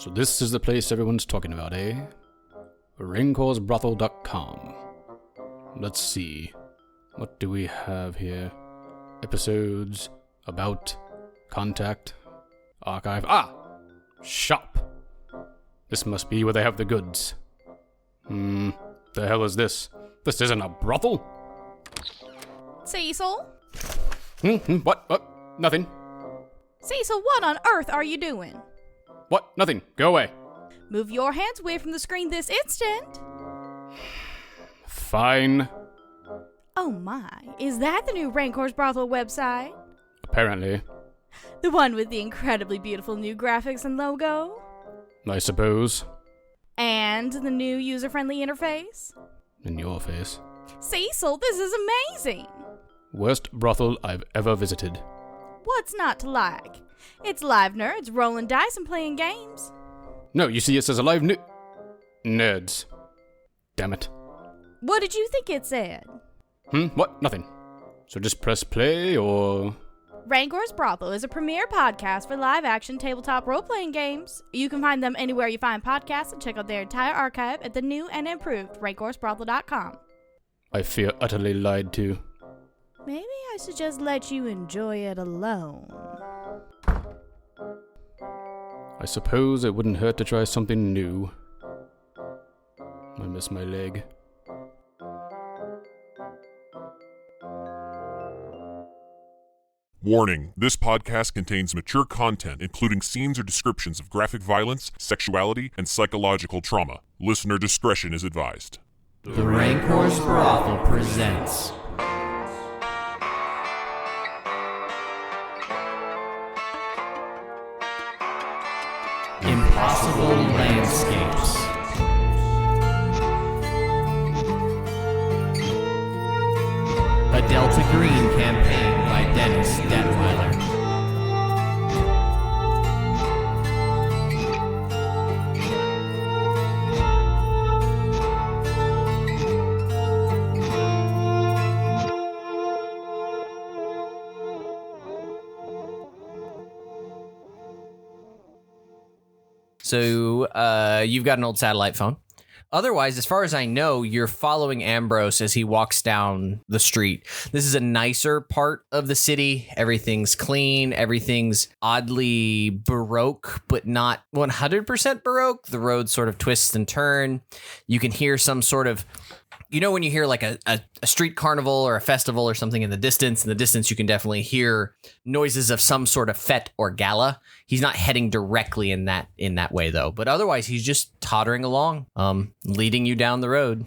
So this is the place everyone's talking about, eh? RaincorsBrothel.com. Let's see. What do we have here? Episodes, about, contact, archive. Shop. This must be where they have the goods. The hell is this? This isn't a brothel? Cecil? What? Nothing. Cecil, what on earth are you doing? What? Nothing. Go away. Move your hands away from the screen this instant. Fine. Oh my, is that the new Rancor's Brothel website? Apparently. The one with the incredibly beautiful new graphics and logo? I suppose. And the new user-friendly interface? In your face. Cecil, this is amazing! Worst brothel I've ever visited. What's not to like? It's live nerds rolling dice and playing games. No, you see it says alive nerds. Damn it. What did you think it said? What? Nothing. So just press play or... Rancor's Brothel is a premier podcast for live-action tabletop role-playing games. You can find them anywhere you find podcasts and check out their entire archive at the new and improved RancorsBrothel.com. I feel utterly lied to. Maybe I should just let you enjoy it alone. I suppose it wouldn't hurt to try something new. I miss my leg. Warning, this podcast contains mature content, including scenes or descriptions of graphic violence, sexuality, and psychological trauma. Listener discretion is advised. The Rancor's Brothel presents Impossible Landscapes. A Delta Green campaign by Dennis Detweiler. So, you've got an old satellite phone. Otherwise, as far as I know, you're following Ambrose as he walks down the street. This is a nicer part of the city. Everything's clean. Everything's oddly Baroque, but not 100% Baroque. The road sort of twists and turn. You can hear some sort of... You know when you hear like a street carnival or a festival or something in the distance you can definitely hear noises of some sort of fete or gala. He's not heading directly in that way though, but otherwise he's just tottering along, leading you down the road.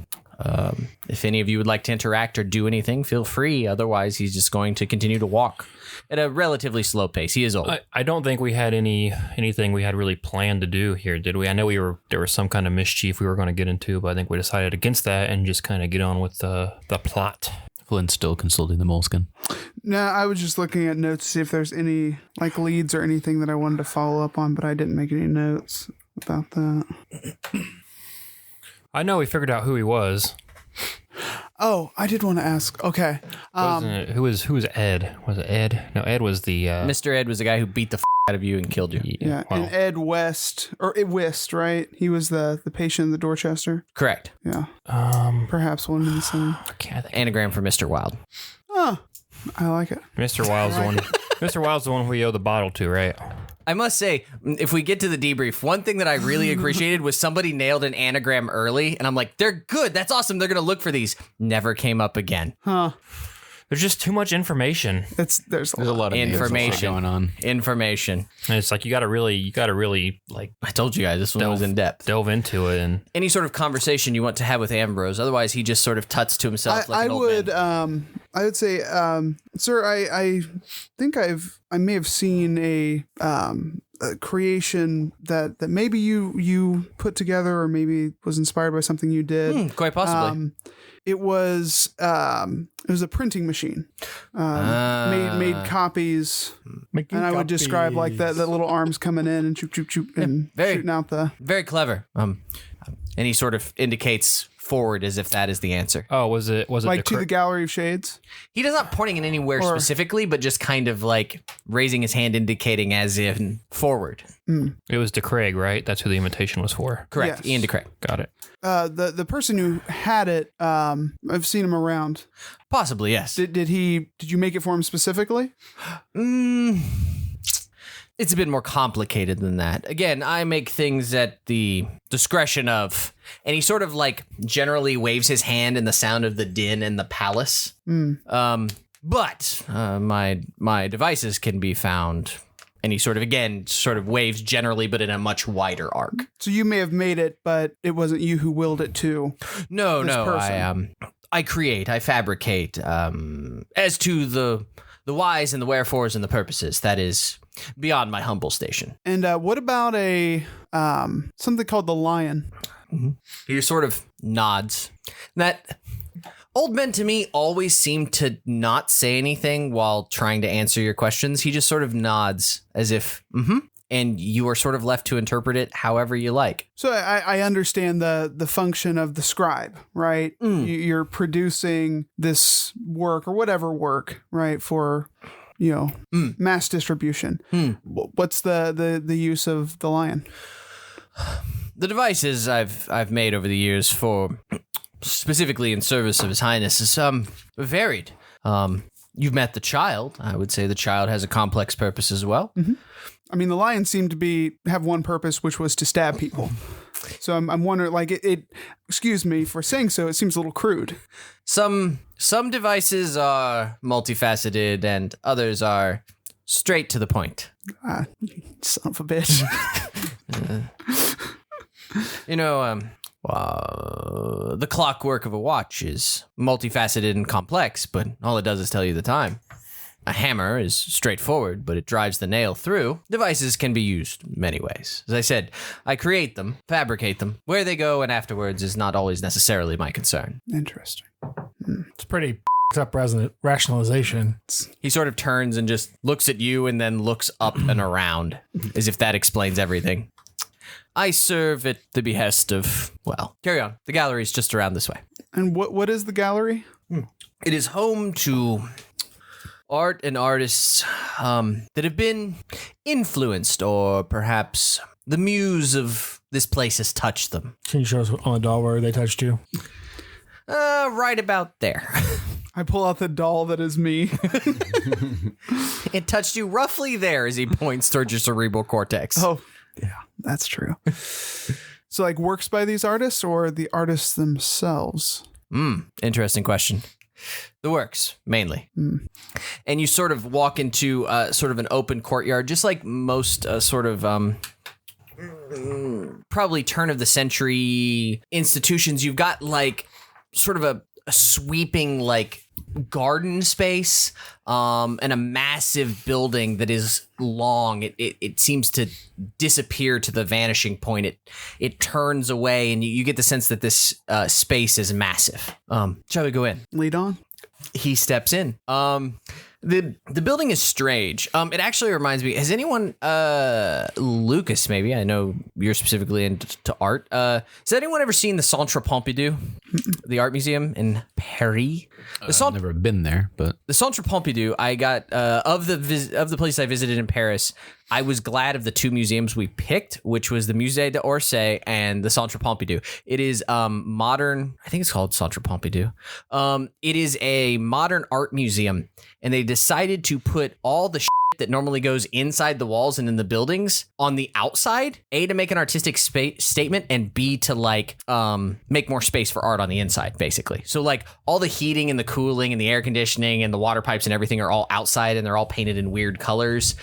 If any of you would like to interact or do anything, feel free. Otherwise, he's just going to continue to walk at a relatively slow pace. He is old. I don't think we had anything we had really planned to do here, did we? I know there was some kind of mischief we were going to get into, but I think we decided against that and just kind of get on with the plot. Flynn's still consulting the moleskin. No, I was just looking at notes to see if there's any like leads or anything that I wanted to follow up on, but I didn't make any notes about that. I know we figured out who he was. Oh, I did want to ask. Okay. Who was Ed? Was it Ed? No, Ed was the... Mr. Ed was the guy who beat the out of you and killed you. Yeah, Well, and Ed West, right? He was the patient in the Dorchester. Correct. Yeah. Perhaps one and the same. Anagram for Mr. Wild. Oh, I like it. Mr. Wild's the one. Mr. Wild's the one we owe the bottle to, right? I must say, if we get to the debrief, one thing that I really appreciated was somebody nailed an anagram early, and I'm like, they're good. That's awesome. They're going to look for these. Never came up again. Huh. There's just too much information. There's a lot of information going on. Information. And it's like you got to really like. I told you guys this one was in depth. Delve into it and any sort of conversation you want to have with Ambrose. Otherwise, he just sort of tuts to himself like an old man. I would say, sir, I think I may have seen a creation that maybe you put together or maybe was inspired by something you did. Quite possibly. It was a printing machine. Made copies. And I would describe like the little arms coming in and choop choop choop and shooting out the. Very clever. And he sort of indicates forward as if that is the answer. Oh, was it like to the Gallery of Shades? He does not pointing in anywhere specifically, but just kind of like raising his hand, indicating as in forward. It was DeCraig, right? That's who the invitation was for. Correct. Yes. Ian DeCraig. Got it. The person who had it, I've seen him around. Possibly, yes. Did you make it for him specifically? It's a bit more complicated than that. Again, I make things at the discretion of, and he sort of like generally waves his hand in the sound of the din and the palace. But my devices can be found. And he sort of waves generally, but in a much wider arc. So you may have made it, but it wasn't you who willed it to. No. I create, I fabricate. As to the whys and the wherefores and the purposes, that is beyond my humble station. And what about something called the lion? He sort of nods. That old men to me always seem to not say anything while trying to answer your questions. He just sort of nods as if, and you are sort of left to interpret it however you like. So I understand the function of the scribe, right? You're producing this work or whatever work, right, for mass distribution. What's the use of the lion? The devices I've made over the years for specifically in service of His Highness is varied. You've met the child. I would say the child has a complex purpose as well. I mean, the lion seemed to have one purpose, which was to stab people. So I'm wondering, like, it excuse me for saying so, it seems a little crude. Some devices are multifaceted and others are straight to the point. Son of a bitch. The clockwork of a watch is multifaceted and complex, but all it does is tell you the time. A hammer is straightforward, but it drives the nail through. Devices can be used many ways. As I said, I create them, fabricate them. Where they go and afterwards is not always necessarily my concern. Interesting. It's pretty up rationalization. He sort of turns and just looks at you and then looks up and around, as if that explains everything. I serve at the behest of, carry on. The gallery's just around this way. And what is the gallery? It is home to art and artists that have been influenced, or perhaps the muse of this place has touched them. Can you show us on the doll where they touched you? Right about there. I pull out the doll that is me. It touched you roughly there as he points towards your cerebral cortex. Oh, yeah, that's true. So, like, works by these artists or the artists themselves? Interesting question. The works, mainly. And you sort of walk into sort of an open courtyard, just like most probably turn of the century institutions. You've got like sort of a sweeping like garden space and a massive building that is long. It seems to disappear to the vanishing point. It turns away, and you get the sense that this space is massive. Shall we go in? Lead on. He steps in. The building is strange. It actually reminds me, has anyone, Lucas maybe, I know you're specifically into art. Has anyone ever seen the Centre Pompidou, the art museum in Paris? I've never been there, but the Centre Pompidou, I got, of the place I visited in Paris, I was glad of the two museums we picked, which was the Musée d'Orsay and the Centre Pompidou. It is modern, I think it's called Centre Pompidou. It is a modern art museum, and they decided to put all the shit that normally goes inside the walls and in the buildings on the outside, A, to make an artistic statement, and B, to like make more space for art on the inside, basically. So like all the heating and the cooling and the air conditioning and the water pipes and everything are all outside, and they're all painted in weird colors.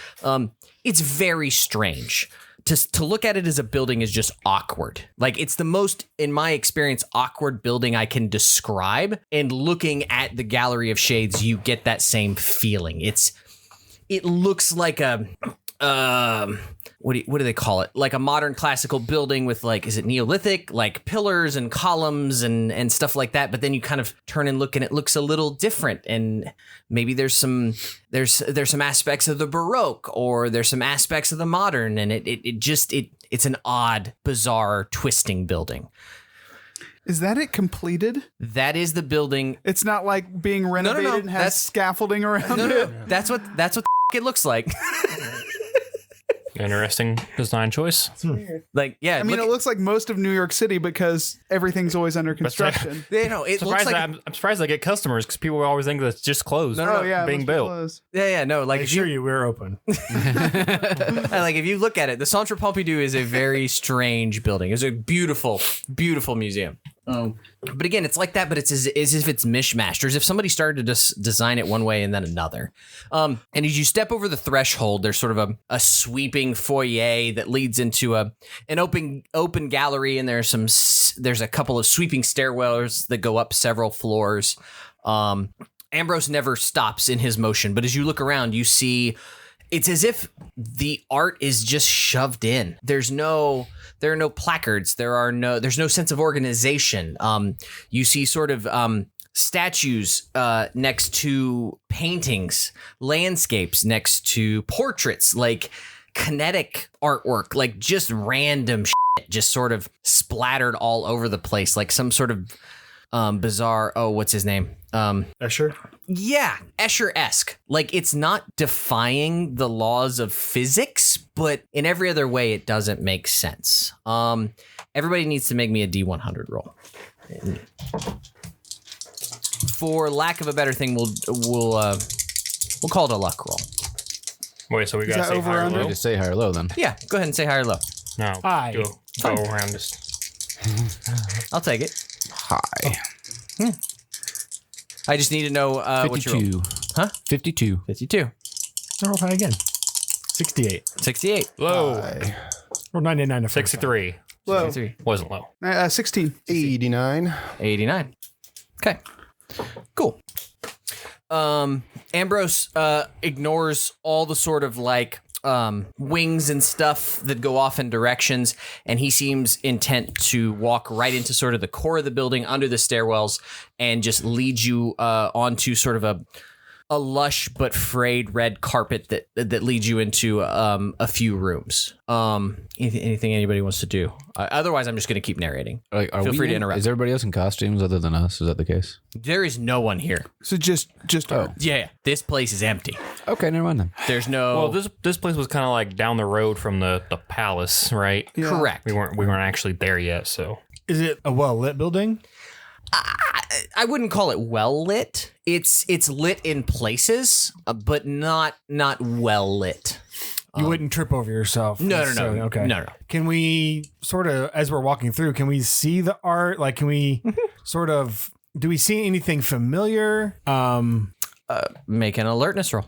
It's very strange. To look at it as a building is just awkward. Like, it's the most, in my experience, awkward building I can describe. And looking at the Gallery of Shades, you get that same feeling. It looks like a what do they call it? Like a modern classical building with like, is it Neolithic? Like pillars and columns and stuff like that. But then you kind of turn and look and it looks a little different. And maybe there's some aspects of the Baroque, or there's some aspects of the modern. And it's an odd, bizarre, twisting building. Is that it completed? That is the building. It's not like being renovated and has That's- scaffolding around No, it. that's what it looks like. Interesting design choice. Like, yeah. I mean, it looks like most of New York City because everything's always under construction. You know, it looks Surprised like. I'm surprised I get customers because people always think that it's just closed. Oh yeah, being must be built. closed. Yeah, no. Like, I if assure you, you, we're open. like, if you look at it, the Centre Pompidou is a very strange building. It's a beautiful, beautiful museum. But again, it's like that, but it's as if it's mishmashed, or as if somebody started to just design it one way and then another. And as you step over the threshold, there's sort of a sweeping foyer that leads into an open gallery, and there's a couple of sweeping stairwells that go up several floors. Ambrose never stops in his motion, but as you look around, you see it's as if the art is just shoved in. There are no placards. There's no sense of organization. You see sort of statues next to paintings, landscapes next to portraits, like kinetic artwork, like just random shit, just sort of splattered all over the place, like some sort of bizarre. Oh, what's his name? Escher? Yeah, Escher-esque. Like, it's not defying the laws of physics, but in every other way, it doesn't make sense. Everybody needs to make me a D100 roll. For lack of a better thing, we'll call it a luck roll. Wait, so we gotta that say over high or under? low? Just say high or low then. Yeah, go ahead and say high or low. No, High. go around this. I'll take it. High. I just need to know what you roll. 52. Huh? 52. 52. Roll high again. 68. 68. Low. Or 99 to 63. Low. 63. Wasn't low. 16. 89. 89. Okay. Cool. Ambrose ignores all the sort of like wings and stuff that go off in directions, and he seems intent to walk right into sort of the core of the building under the stairwells and just lead you onto sort of a lush but frayed red carpet that leads you into a few rooms. Anything anybody wants to do? Otherwise, I'm just going to keep narrating. Like, Feel free to interrupt. Is everybody else in costumes other than us? Is that the case? There is no one here. So just Yeah, this place is empty. Okay, never mind then. There's no. Well, this place was kind of like down the road from the palace, right? Yeah. Correct. We weren't actually there yet, so Is it a well-lit building? I wouldn't call it well lit. It's lit in places, but not well lit. You wouldn't trip over yourself. No. necessarily. Okay. No. Can we sort of, as we're walking through, can we see the art? Like, can we sort of, do we see anything familiar? Make an alertness roll.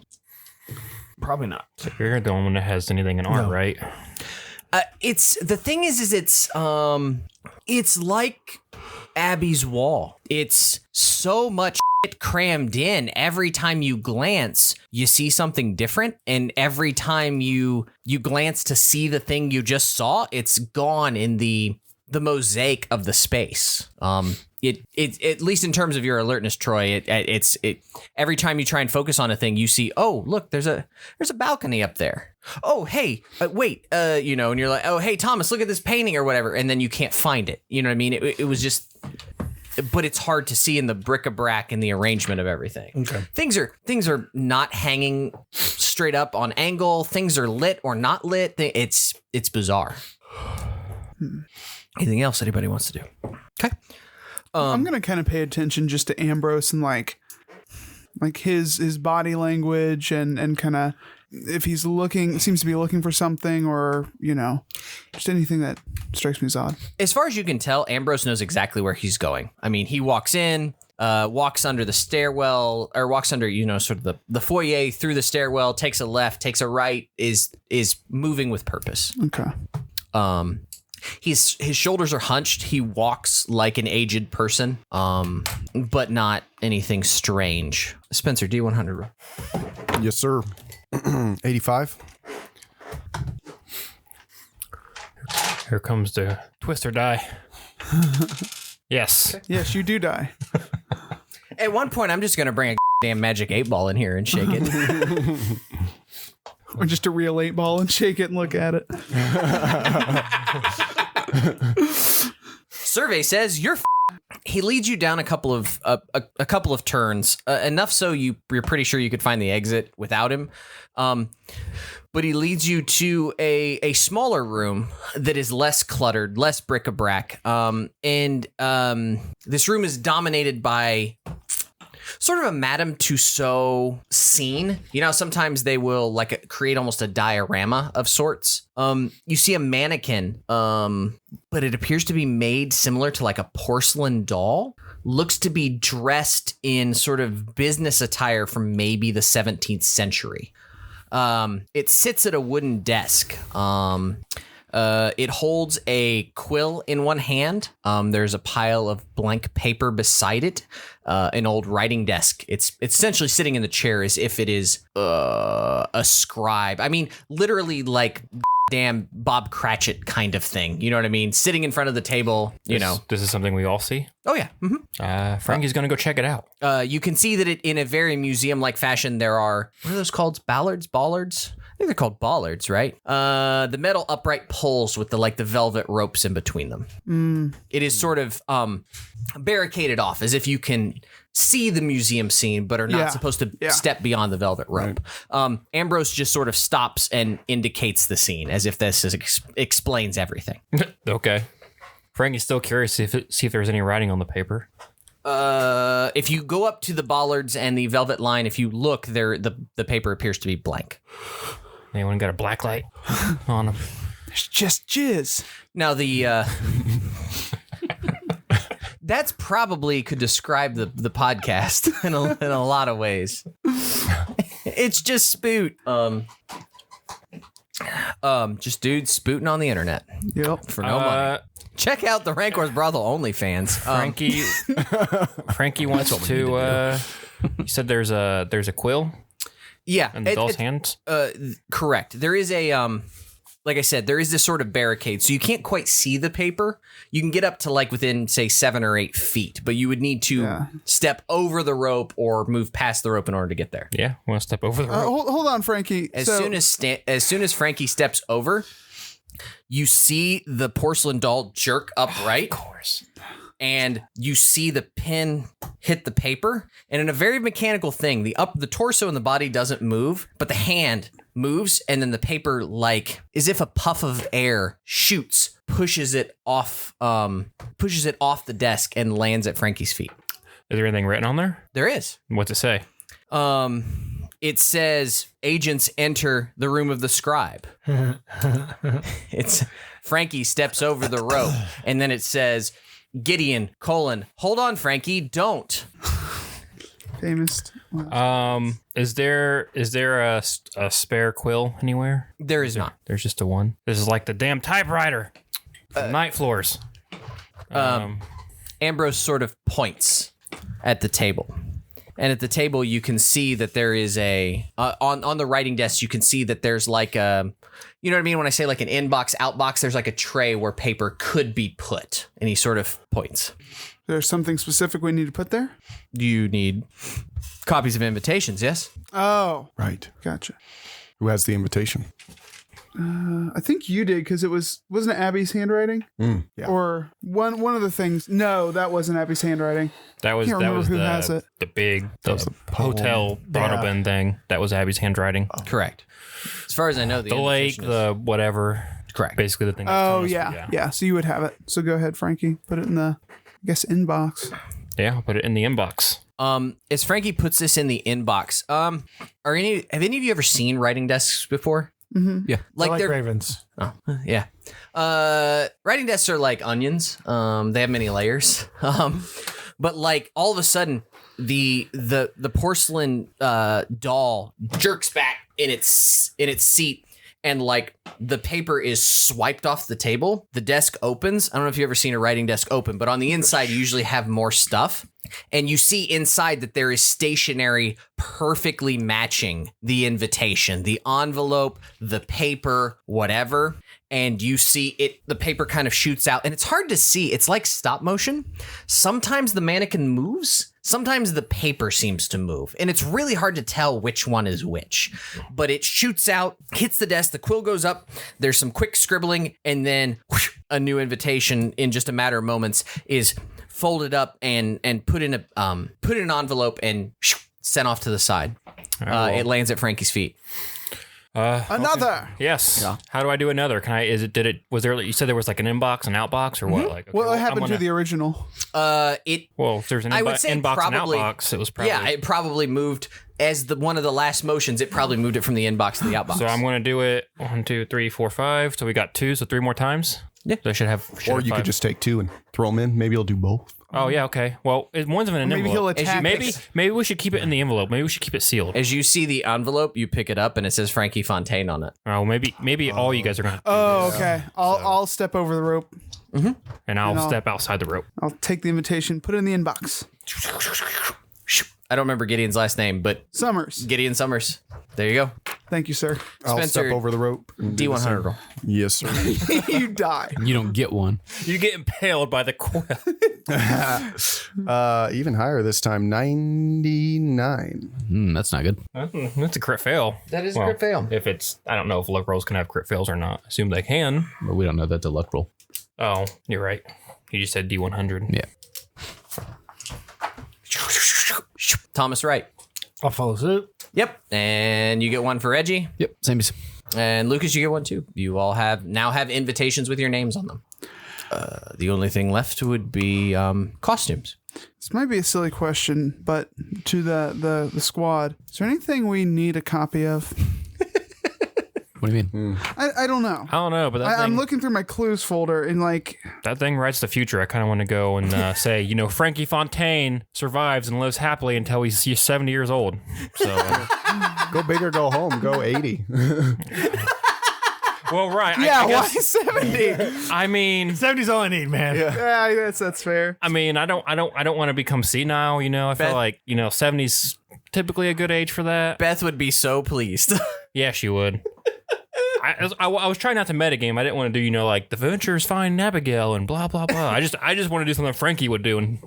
Probably not. so you're the only one that has anything in art, No. right? It's the thing is it's like Abby's wall. It's so much shit crammed in. Every time you glance, you see something different, and every time you glance to see the thing you just saw, it's gone in the mosaic of the space. It at least in terms of your alertness, Troy, it's every time you try and focus on a thing, you see, oh, look, there's a balcony up there. Oh, hey, wait, and you're like, oh, hey, Thomas, look at this painting or whatever, and then you can't find it. You know what I mean? It was just, but it's hard to see in the bric-a-brac and the arrangement of everything. Okay. Things are not hanging straight up on angle. Things are lit or not lit. It's bizarre. Anything else anybody wants to do? Okay. I'm gonna kind of pay attention just to Ambrose and like his body language and kind of if he's seems to be looking for something, or just anything that strikes me as odd. As far as you can tell, Ambrose knows exactly where he's going. I mean, he walks in, walks under the stairwell, or walks under sort of the foyer, through the stairwell, takes a left, takes a right, is moving with purpose. Okay. His shoulders are hunched. He walks like an aged person, but not anything strange. Spencer, D100 roll. Yes, sir. 85. Here comes the twist or die. Yes. Yes, you do die. At one point, I'm just going to bring a damn magic 8-ball in here and shake it. Or just a real 8-ball and shake it and look at it. Survey says you're he leads you down a couple of turns, enough so you're pretty sure you could find the exit without him. But he leads you to a smaller room that is less cluttered, less bric-a-brac. And this room is dominated by sort of a Madame Tussauds scene. You know, sometimes they will like create almost a diorama of sorts. You see a mannequin, but it appears to be made similar to like a porcelain doll. Looks to be dressed in sort of business attire from maybe the 17th century. It sits at a wooden desk. It holds a quill in one hand. There's a pile of blank paper beside it. An old writing desk. It's essentially sitting in the chair as if it is a scribe. I mean, literally like damn Bob Cratchit kind of thing. You know what I mean? Sitting in front of the table, This is something we all see? Oh, yeah. Mm-hmm. Franky's going to go check it out. You can see that in a very museum-like fashion, there are, what are those called? Ballards? I think they're called bollards, right? The metal upright poles with the velvet ropes in between them. It is sort of barricaded off as if you can see the museum scene, but are not supposed to step beyond the velvet rope. Right. Ambrose just sort of stops and indicates the scene as if this explains everything. Okay. Franky's still curious see if there's any writing on the paper. If you go up to the bollards and the velvet line, if you look, there the paper appears to be blank. Anyone got a black light on them? It's just jizz. Now that's probably could describe the podcast in a lot of ways. It's just spoot. Just dudes spooting on the internet. Yep. For no money. Check out the Rancor's Brothel OnlyFans. Franky wants to. You said there's a quill. Yeah, in the doll's hands. Correct. There is a like I said, there is this sort of barricade, so you can't quite see the paper. You can get up to within, say, 7 or 8 feet, but you would need to step over the rope or move past the rope in order to get there. Yeah, want to step over the rope. Hold on, Franky. As soon as Franky steps over, you see the porcelain doll jerk upright. Of course. And you see the pin hit the paper, and in a very mechanical thing, the torso and the body doesn't move, but the hand moves, and then the paper, as if a puff of air shoots, pushes it off the desk and lands at Franky's feet. Is there anything written on there? There is. What's it say? It says, "Agents enter the room of the scribe." It's Franky steps over the rope, and then it says, "Gideon, hold on, Franky, don't." Famous. Is there a spare quill anywhere? There is not. There's just a one. This is like the damn typewriter. Night floors. Ambrose sort of points at the table. And at the table, you can see that there is on the writing desk, you can see that there's you know what I mean? When I say an inbox, outbox, there's a tray where paper could be put. And he sort of points. There's something specific we need to put there? You need copies of invitations, yes? Oh. Right. Gotcha. Who has the invitation? I think you did, because wasn't it Abby's handwriting? Yeah. Or one of the things. No, that wasn't Abby's handwriting. That was who has it. the big hotel Broadbin thing. That was Abby's handwriting. Oh. Correct. As far as I know, the lake, the whatever. Correct. Basically the thing. Oh yeah. So you would have it. So go ahead, Franky. Put it in the, I guess, inbox. Yeah, I'll put it in the inbox. As Franky puts this in the inbox, have any of you ever seen writing desks before? Mm-hmm. Yeah, like they're ravens. Oh, yeah. Writing desks are like onions. They have many layers. But all of a sudden, the porcelain doll jerks back in its seat, and the paper is swiped off the table. The desk opens. I don't know if you've ever seen a writing desk open, but on the inside, you usually have more stuff. And you see inside that there is stationery perfectly matching the invitation, the envelope, the paper, whatever. And you see the paper kind of shoots out, and it's hard to see. It's like stop motion. Sometimes the mannequin moves. Sometimes the paper seems to move, and it's really hard to tell which one is which. But it shoots out, hits the desk, the quill goes up, there's some quick scribbling, and then whoosh, a new invitation in just a matter of moments is fold it up and put in an envelope and sent off to the side. It lands at Franky's feet. Another. Okay. Yes. Yeah. How do I do another? Can I? Was there? You said there was like an inbox, an outbox, or what? Like, okay, Well, it happened to the original. Well, if there's an I would say inbox probably, and outbox, it was probably. Yeah, it probably moved as one of the last motions. It probably moved it from the inbox to the outbox. So I'm going to do it 1, 2, 3, 4, 5. So we got 2, so 3 more times. Yeah. So I should have. Or you could just take 2 and throw them in. Maybe you'll do both. Oh yeah, okay. Well, one's in an Maybe he'll envelope. attack Maybe us. we should keep it in the envelope. Maybe we should keep it sealed. As you see the envelope, you pick it up and it says Franky Fontaine on it. Oh, maybe all you guys are going to. Oh, okay. I'll step over the rope. And I'll and I'll- step outside the rope. I'll take the invitation, put it in the inbox. I don't remember Gideon's last name, but Summers. Gideon Sommers. There you go. Thank you, sir. I'll Spencer, step over the rope. and do the same. D100 roll. Yes, sir. You die. You don't get one. You get impaled by the quill. Even higher this time, 99. That's not good. That's a crit fail. That is a crit fail. If it's, I don't know if luck rolls can have crit fails or not. I assume they can. But we don't know that's a luck roll. Oh, you're right. You just said D100. Yeah. Thomas Wright. I'll follow suit. Yep. And you get one for Reggie. Yep. Same as. And Lucas, you get one too. You all now have invitations with your names on them. The only thing left would be costumes. This might be a silly question, but to the squad, is there anything we need a copy of? What do you mean? I don't know. I don't know, but I'm looking through my clues folder and like that thing writes the future. I kind of want to go and say, Franky Fontaine survives and lives happily until he's 70 years old. So, Go big or go home. Go 80. well, right. yeah, I why guess, 70? I mean, 70's all I need, man. Yeah, that's fair. I mean, I don't want to become senile. I feel like 70's typically a good age for that. Beth would be so pleased. Yeah, she would. I was trying not to metagame. I didn't want to do, like the ventures find Abigail and blah blah blah. I just want to do something Franky would do, and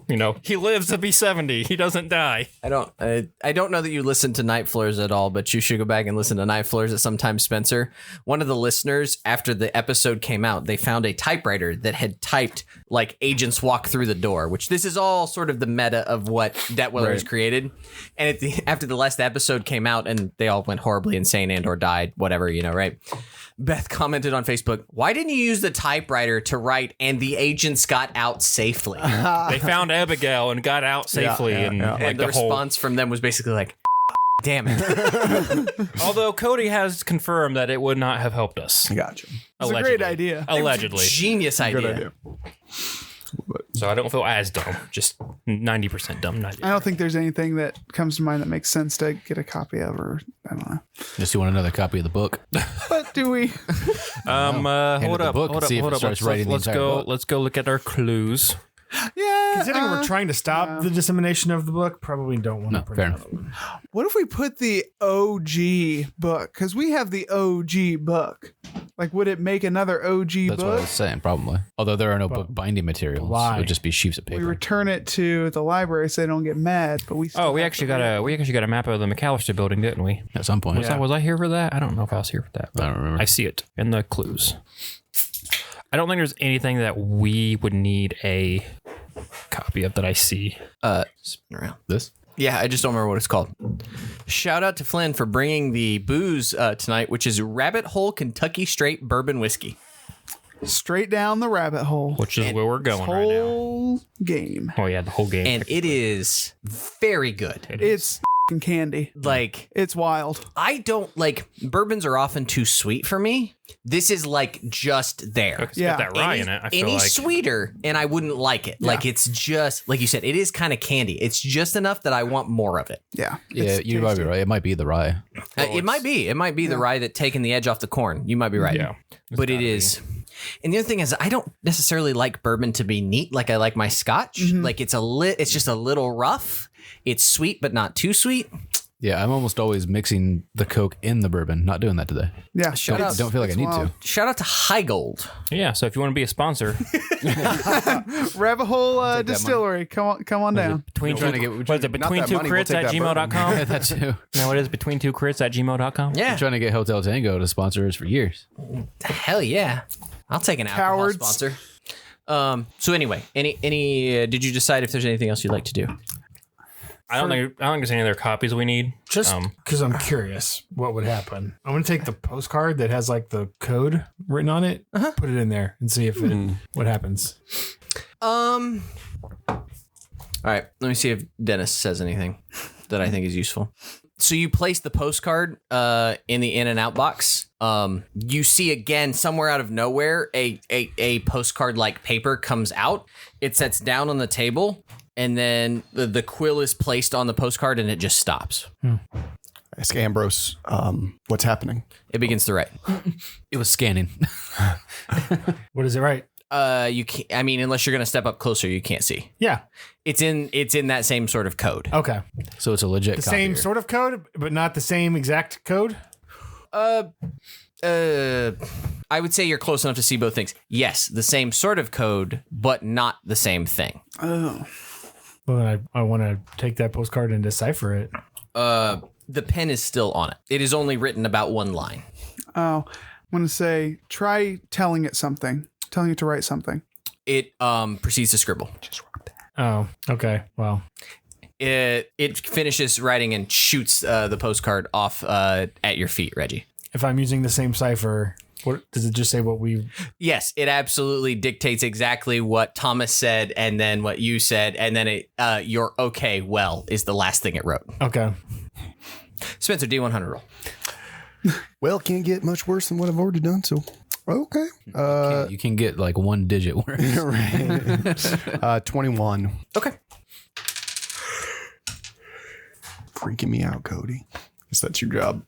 he lives to be 70. He doesn't die. I don't know that you listen to Night Floors at all, but you should go back and listen to Night Floors at some time, Spencer. One of the listeners, after the episode came out, they found a typewriter that had typed like agents walk through the door, which this is all sort of the meta of what Detweiler has created. And after the last episode came out and they all went horribly insane and or died, whatever, right? Beth commented on Facebook, why didn't you use the typewriter to write and the agents got out safely? They found Abigail and got out safely. And the response from them was basically like, damn it. Although Cody has confirmed that it would not have helped us. Gotcha. It's a great idea. Allegedly. Genius idea. Good idea. So I don't feel as dumb. Just 90% dumb. I don't think there's anything that comes to mind that makes sense to get a copy of, or I don't know. Just you want another copy of the book? But do we? Hold the up. book and see if it starts writing the entire book. Let's go look at our clues. Yeah. Considering we're trying to stop the dissemination of the book, probably don't want to print fair it enough. out. What if we put the OG book? Because we have the OG book. Like, would it make another OG That's what I book? was saying, probably. Although there are no book binding materials. why? It would just be sheets of We paper. return it to the library so they don't get mad. But we. Oh, we actually got a map of the McAllister building, didn't we? At some point. Was I here for that? I don't know if I was here for that. I don't remember. I see it in the clues. I don't think there's anything that we would need a copy of that I see. Spin around. This? Yeah, I just don't remember what it's called. Shout out to Flynn for bringing the booze tonight, which is Rabbit Hole Kentucky Straight Bourbon Whiskey. Straight down the rabbit hole. Which is where we're going right now. Whole game. Oh yeah, the whole game. And it is very good. It's f***ing candy. Like, It's wild. I don't like bourbons are often too sweet for me. This is like just there. It's Yeah. got that rye in it. I feel Any like sweeter, and I wouldn't like it. Like, it's just, like you said, it is kind of candy. It's just enough that I want more of it. Yeah. Yeah, It's you might be tasty. right. It might be the rye. It might be. It might be the rye that taking the edge off the corn. You might be right. Yeah. But it is. And the other thing is, I don't necessarily like bourbon to be neat like I like my scotch. Like, it's just a little rough. It's sweet, but not too sweet. Yeah, I'm almost always mixing the Coke in the bourbon. Not doing that today. Yeah. Shout out. Don't feel like I it's need wild. Shout out to High Gold. Yeah, so if you want to be a sponsor, Rabbit Hole Distillery. Come on down. between trying two, to get- what is it, not between that two money, we'll crits take at that bourbon. gmail.com? Yeah, that too. No, it is between two crits at gmail.com. Yeah. I'm trying to get Hotel Tango to sponsor us for years. Hell yeah. I'll take an alcohol Cowards. sponsor. So anyway, any did you decide if there's anything else you'd like to do? I don't think there's any other copies we need. Just because I'm curious what would happen. I'm going to take the postcard that has like the code written on it, put it in there and see if what happens. All right, let me see if Dennis says anything that I think is useful. So you place the postcard in the in and out box. You see again somewhere out of nowhere a postcard like paper comes out. It sets down on the table, and then the quill is placed on the postcard, and it just stops. Ask Ambrose, what's happening? It begins to write. It was scanning. What does it write? You can't. I mean, unless you're gonna step up closer, you can't see. Yeah. It's in that same sort of code. Okay. So it's a legit The same sort of code, but not the same exact code? I would say you're close enough to see both things. Yes, the same sort of code, but not the same thing. Oh. Well, I want to take that postcard and decipher it. The pen is still on it. It is only written about one line. Oh. I'm going to say, try telling it to write something. It proceeds to scribble. Oh, okay. Well, It finishes writing and shoots the postcard off at your feet, Reggie. if I'm using the same cipher, what does it just say? What we? Yes, it absolutely dictates exactly what Thomas said, and then what you said, and then it your okay well is the last thing it wrote. Okay. Spencer, D100 roll. Well, can't get much worse than what I've already done, so okay. You can get like one digit worse. Right. 21. Okay. Freaking me out, Cody. Guess that's your job.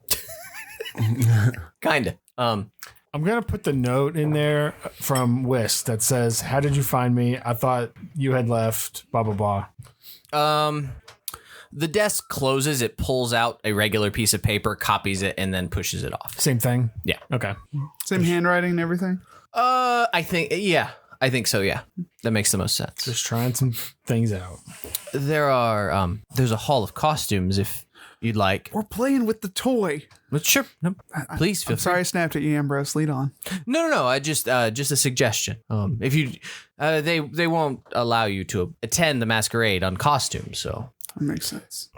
Kinda. I'm going to put the note in there from Whist that says, how did you find me? I thought you had left, blah, blah, blah. The desk closes, it pulls out a regular piece of paper, copies it, and then pushes it off. Same thing? Yeah. Okay. Same handwriting and everything? I think so, yeah. That makes the most sense. Just trying some things out. There are, there's a hall of costumes if you'd like. We're playing with the toy. But sure. No, please feel I'm sorry I snapped at you, Ambrose. Lead on. No. I just a suggestion. If you, they won't allow you to attend the masquerade on costume, so. That makes sense.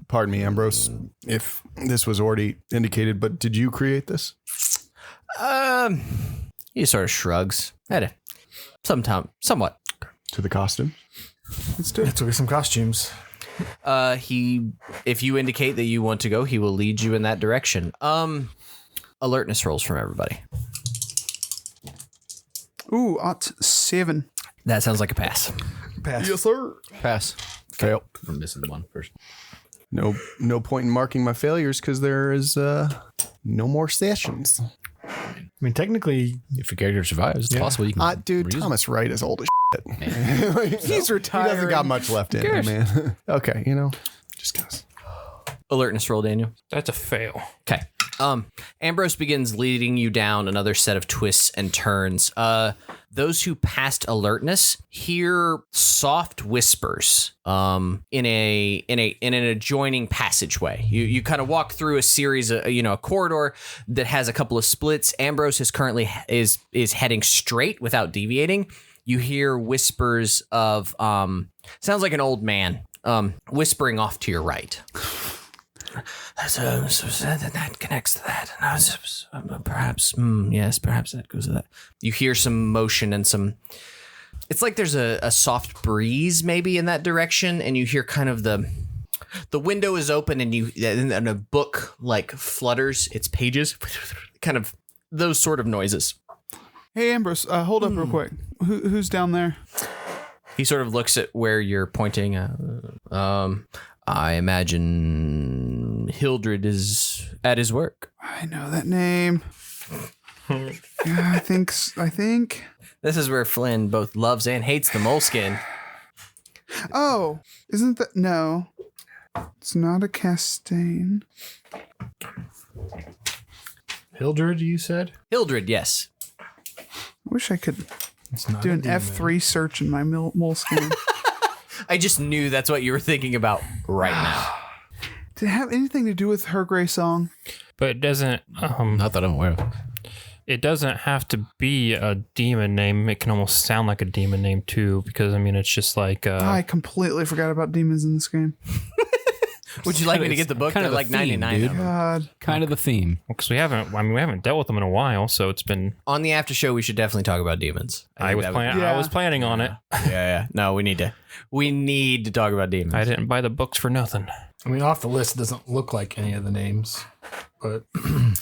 Pardon me, Ambrose, if this was already indicated, but did you create this? He sort of shrugs. Somewhat. To the costume? Let's do it. Let's look at some costumes. If you indicate that you want to go, he will lead you in that direction. Alertness rolls from everybody. Ooh, 7. That sounds like a pass. Pass. Yes, sir. Pass. Fail. I'm missing one first. No point in marking my failures because there is no more sessions. I mean, technically, If your character survives, it's possible you can. Dude, reuse Thomas Wright is old as Man. Like, He's retired. He doesn't got much left in him, man. Okay, just guys. Alertness roll, Daniel. That's a fail. Okay. Ambrose begins leading you down another set of twists and turns. Those who passed alertness hear soft whispers in an adjoining passageway. You kind of walk through a series of a corridor that has a couple of splits. Ambrose is currently is heading straight without deviating. You hear whispers of sounds like an old man whispering off to your right. So that connects to that. Perhaps that goes to that. You hear some motion and some. It's like there's a soft breeze maybe in that direction, and you hear kind of the window is open, and a book like flutters its pages, kind of those sort of noises. Hey, Ambrose, hold up real quick. Who's down there? He sort of looks at where you're pointing. I imagine Hildred is at his work. I know that name. Yeah, I think. This is where Flynn both loves and hates the moleskin. Oh, isn't that... No. It's not a Castaigne. Hildred, you said? Hildred, yes. I wish I could It's not do a an demon. F3 search in my moleskin. I just knew that's what you were thinking about right now. Did it have anything to do with her gray song? But it doesn't. Not that I'm aware of. It doesn't have to be a demon name. It can almost sound like a demon name too, because I mean, it's just like. I completely forgot about demons in this game. Would you like me to get the book? kind They're of like a theme, 99 dude. of them. God. Kind of the theme. Because we haven't dealt with them in a while, so it's been. On the after show, we should definitely talk about demons. I was planning on it. Yeah. No, we need to talk about demons. I didn't buy the books for nothing. I mean, off the list, it doesn't look like any of the names, but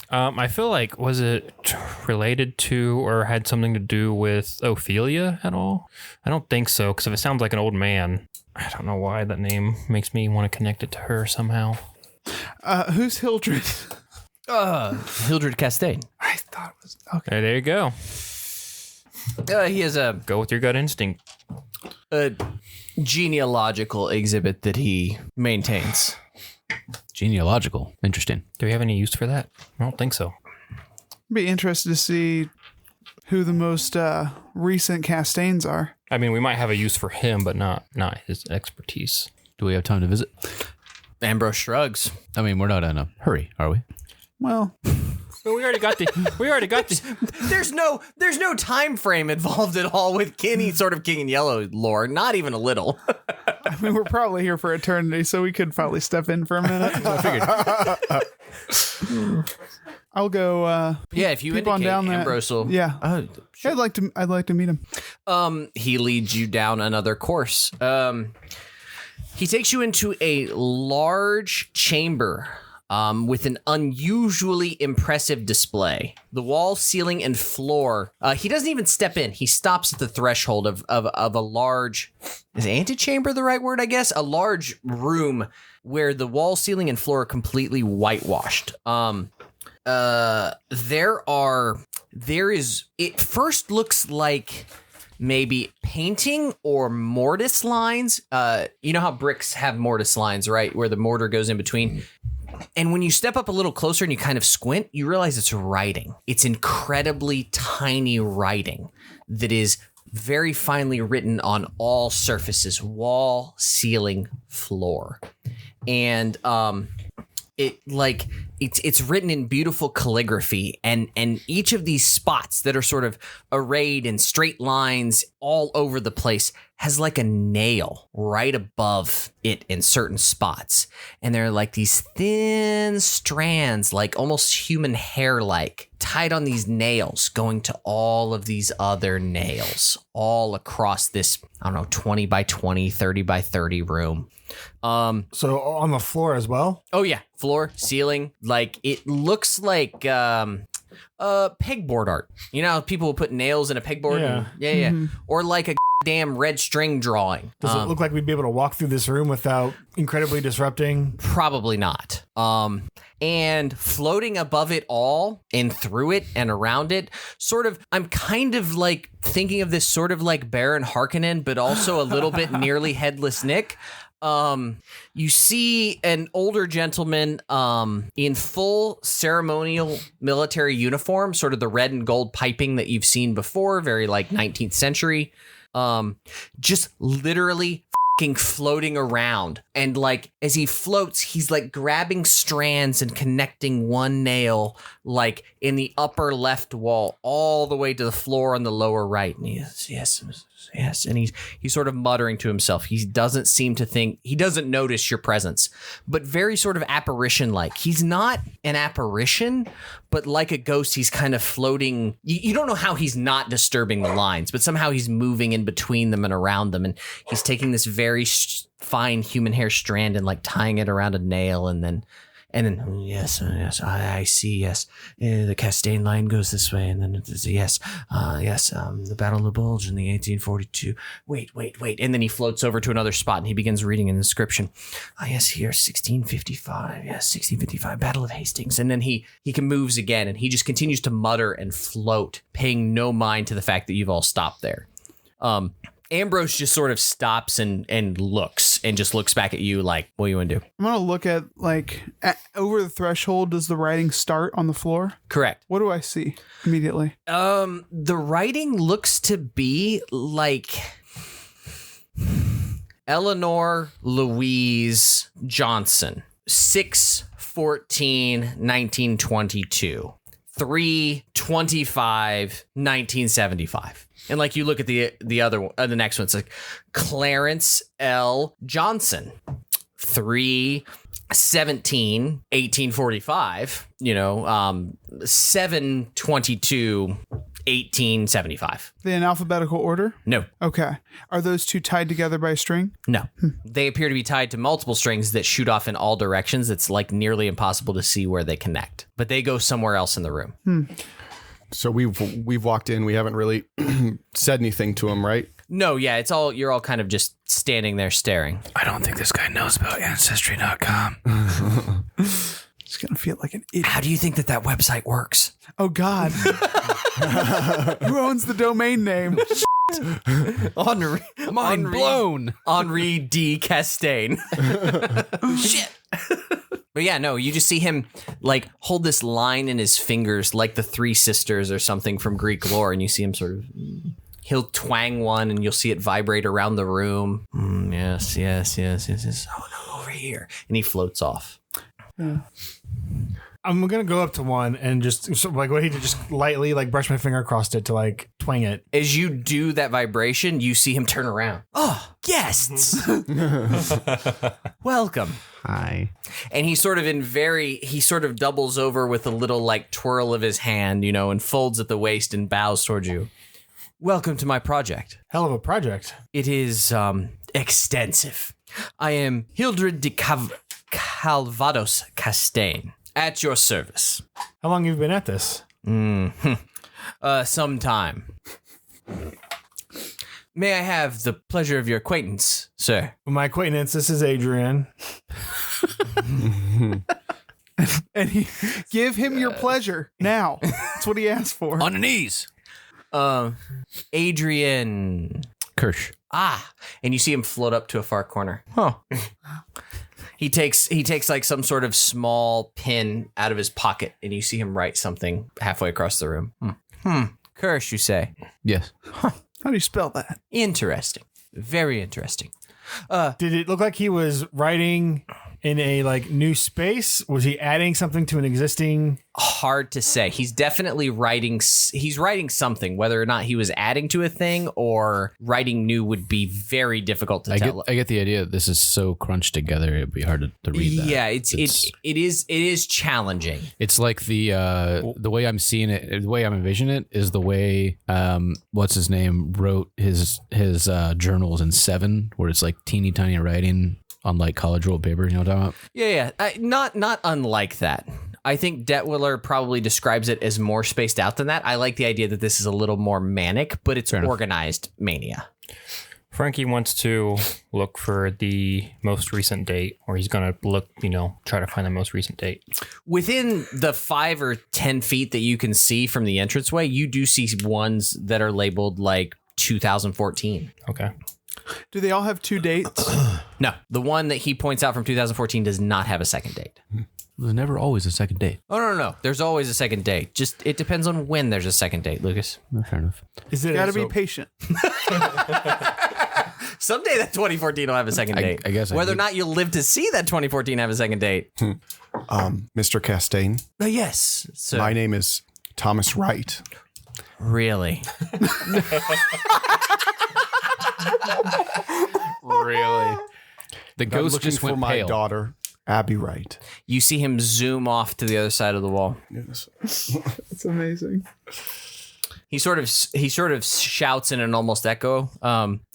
I feel like, was it related to or had something to do with Ophelia at all? I don't think so, because if it sounds like an old man, I don't know why that name makes me want to connect it to her somehow. Who's Hildred? Hildred Castaigne. I thought it was okay. Hey, there you go. He has a Go with your gut instinct. genealogical exhibit that he maintains. Genealogical. Interesting. Do we have any use for that? I don't think so. Be interested to see who the most recent Castaignes are. I mean, we might have a use for him, but not his expertise. Do we have time to visit? Ambrose shrugs. I mean, we're not in a hurry, are we? Well, But we already got the. There's no time frame involved at all with any sort of King in Yellow lore, not even a little. I mean, we're probably here for eternity, so we could probably step in for a minute. I figured. I'll go. Yeah, if you peep on indicate, down that- Ambrose will. Yeah, Sure. I'd like to meet him. He leads you down another course. He takes you into a large chamber with an unusually impressive display. The wall, ceiling, and floor. He doesn't even step in. He stops at the threshold of a large. Is antechamber the right word? I guess a large room where the wall, ceiling, and floor are completely whitewashed. It first looks like maybe painting or mortise lines. You know how bricks have mortise lines, right? Where the mortar goes in between. And when you step up a little closer and you kind of squint, you realize it's writing. It's incredibly tiny writing that is very finely written on all surfaces, wall, ceiling, floor. And it's written in beautiful calligraphy, and each of these spots that are sort of arrayed in straight lines all over the place has like a nail right above it in certain spots. And there are like these thin strands, like almost human hair like, tied on these nails going to all of these other nails all across this, I don't know, 20 by 20, 30 by 30 room. So on the floor as well? Oh yeah, floor, ceiling, like it looks like pegboard art. You know how people will put nails in a pegboard? Yeah. Yeah. Or like a damn red string drawing. Does it look like we'd be able to walk through this room without incredibly disrupting? Probably not. And floating above it all and through it and around it, sort of, I'm kind of like thinking of this sort of like Baron Harkonnen, but also a little bit nearly Headless Nick. You see an older gentleman in full ceremonial military uniform, sort of the red and gold piping that you've seen before, very like 19th century. Just literally floating around, and like as he floats, he's like grabbing strands and connecting one nail like in the upper left wall all the way to the floor on the lower right. And he's yes, and he's sort of muttering to himself. He doesn't seem to think, he doesn't notice your presence, but very sort of apparition like. He's not an apparition, but like a ghost, he's kind of floating. You don't know how he's not disturbing the lines, but somehow he's moving in between them and around them. And he's taking this very fine human hair strand and like tying it around a nail. And then, yes, I see, yes. The Castaigne line goes this way. And then it's, the Battle of the Bulge in the 1842. Wait. And then he floats over to another spot and he begins reading an inscription. Yes, here, 1655. Yes, 1655, Battle of Hastings. And then he moves again, and he just continues to mutter and float, paying no mind to the fact that you've all stopped there. Ambrose just sort of stops and looks back at you like, what do you want to do? I'm gonna look at over the threshold. Does the writing start on the floor? Correct. What do I see immediately? The writing looks to be like Eleanor Louise Johnson, 6/14/1922. 3/25, 1975. And like you look at the other one, the next one, it's like Clarence L. Johnson, 3/17, 1845. 7/22, 1875. They in alphabetical order? No. Okay. Are those two tied together by a string? No. They appear to be tied to multiple strings that shoot off in all directions. It's like nearly impossible to see where they connect, but they go somewhere else in the room. So we've walked in. We haven't really said anything to him, right? No, yeah, you're all kind of just standing there staring. I don't think this guy knows about Ancestry.com. It's going to feel like an idiot. How do you think that website works? Oh, God. Who owns the domain name? Henri, Mind blown. Henri D. Castaigne. Shit. But yeah, no, you just see him like hold this line in his fingers like the Three Sisters or something from Greek lore, and you see him sort of... He'll twang one and you'll see it vibrate around the room. Yes. Oh, no, over here. And he floats off. I'm going to go up to one and just like what he did, just lightly like brush my finger across it to like twang it. As you do that vibration, you see him turn around. Oh, guests. Welcome. Hi. And he sort of doubles over with a little like twirl of his hand, and folds at the waist and bows towards you. Welcome to my project. Hell of a project. It is extensive. I am Hildred de Calvados Castaigne, at your service. How long have you been at this? Some time. May I have the pleasure of your acquaintance, sir? My acquaintance, this is Adrian. And give him your pleasure now. That's what he asked for. On the knees. Adrian Kirsch. And you see him float up to a far corner. He takes like some sort of small pin out of his pocket, and you see him write something halfway across the room. Kirsch, you say? Yes. How do you spell that? Interesting. Very interesting. Did it look like he was writing in a like new space? Was he adding something to an existing? Hard to say. He's definitely writing. He's writing something. Whether or not he was adding to a thing or writing new would be very difficult to tell. I get the idea that this is so crunched together, it'd be hard to read that. Yeah, it is challenging. It's like the way I'm seeing it, the way I'm envisioning it is the way what's his name wrote his journals in 7, where it's like teeny tiny writing on like college rolled paper. You know what I'm talking about? Yeah. Not unlike that. I think Detwiller probably describes it as more spaced out than that. I like the idea that this is a little more manic, but it's organized mania. Franky wants to look for the most recent date, or he's going to look, try to find the most recent date. Within the 5 or 10 feet that you can see from the entranceway, you do see ones that are labeled like 2014. Okay. Do they all have 2 dates? No, the one that he points out from 2014 does not have a second date. There's never always a second date. Oh, no. There's always a second date. Just it depends on when there's a second date, Lucas. Fair enough. Is it Gotta be patient. Someday that 2014 will have a second date. I guess whether or not you'll live to see that 2014 have a second date. Mr. Castaigne. Yes. So My name is Thomas Wright. really. Really? The I'm ghost looking just for went my pale. daughter, Abby Wright. You see him zoom off to the other side of the wall. Yes. It's amazing. He sort of shouts in an almost echo.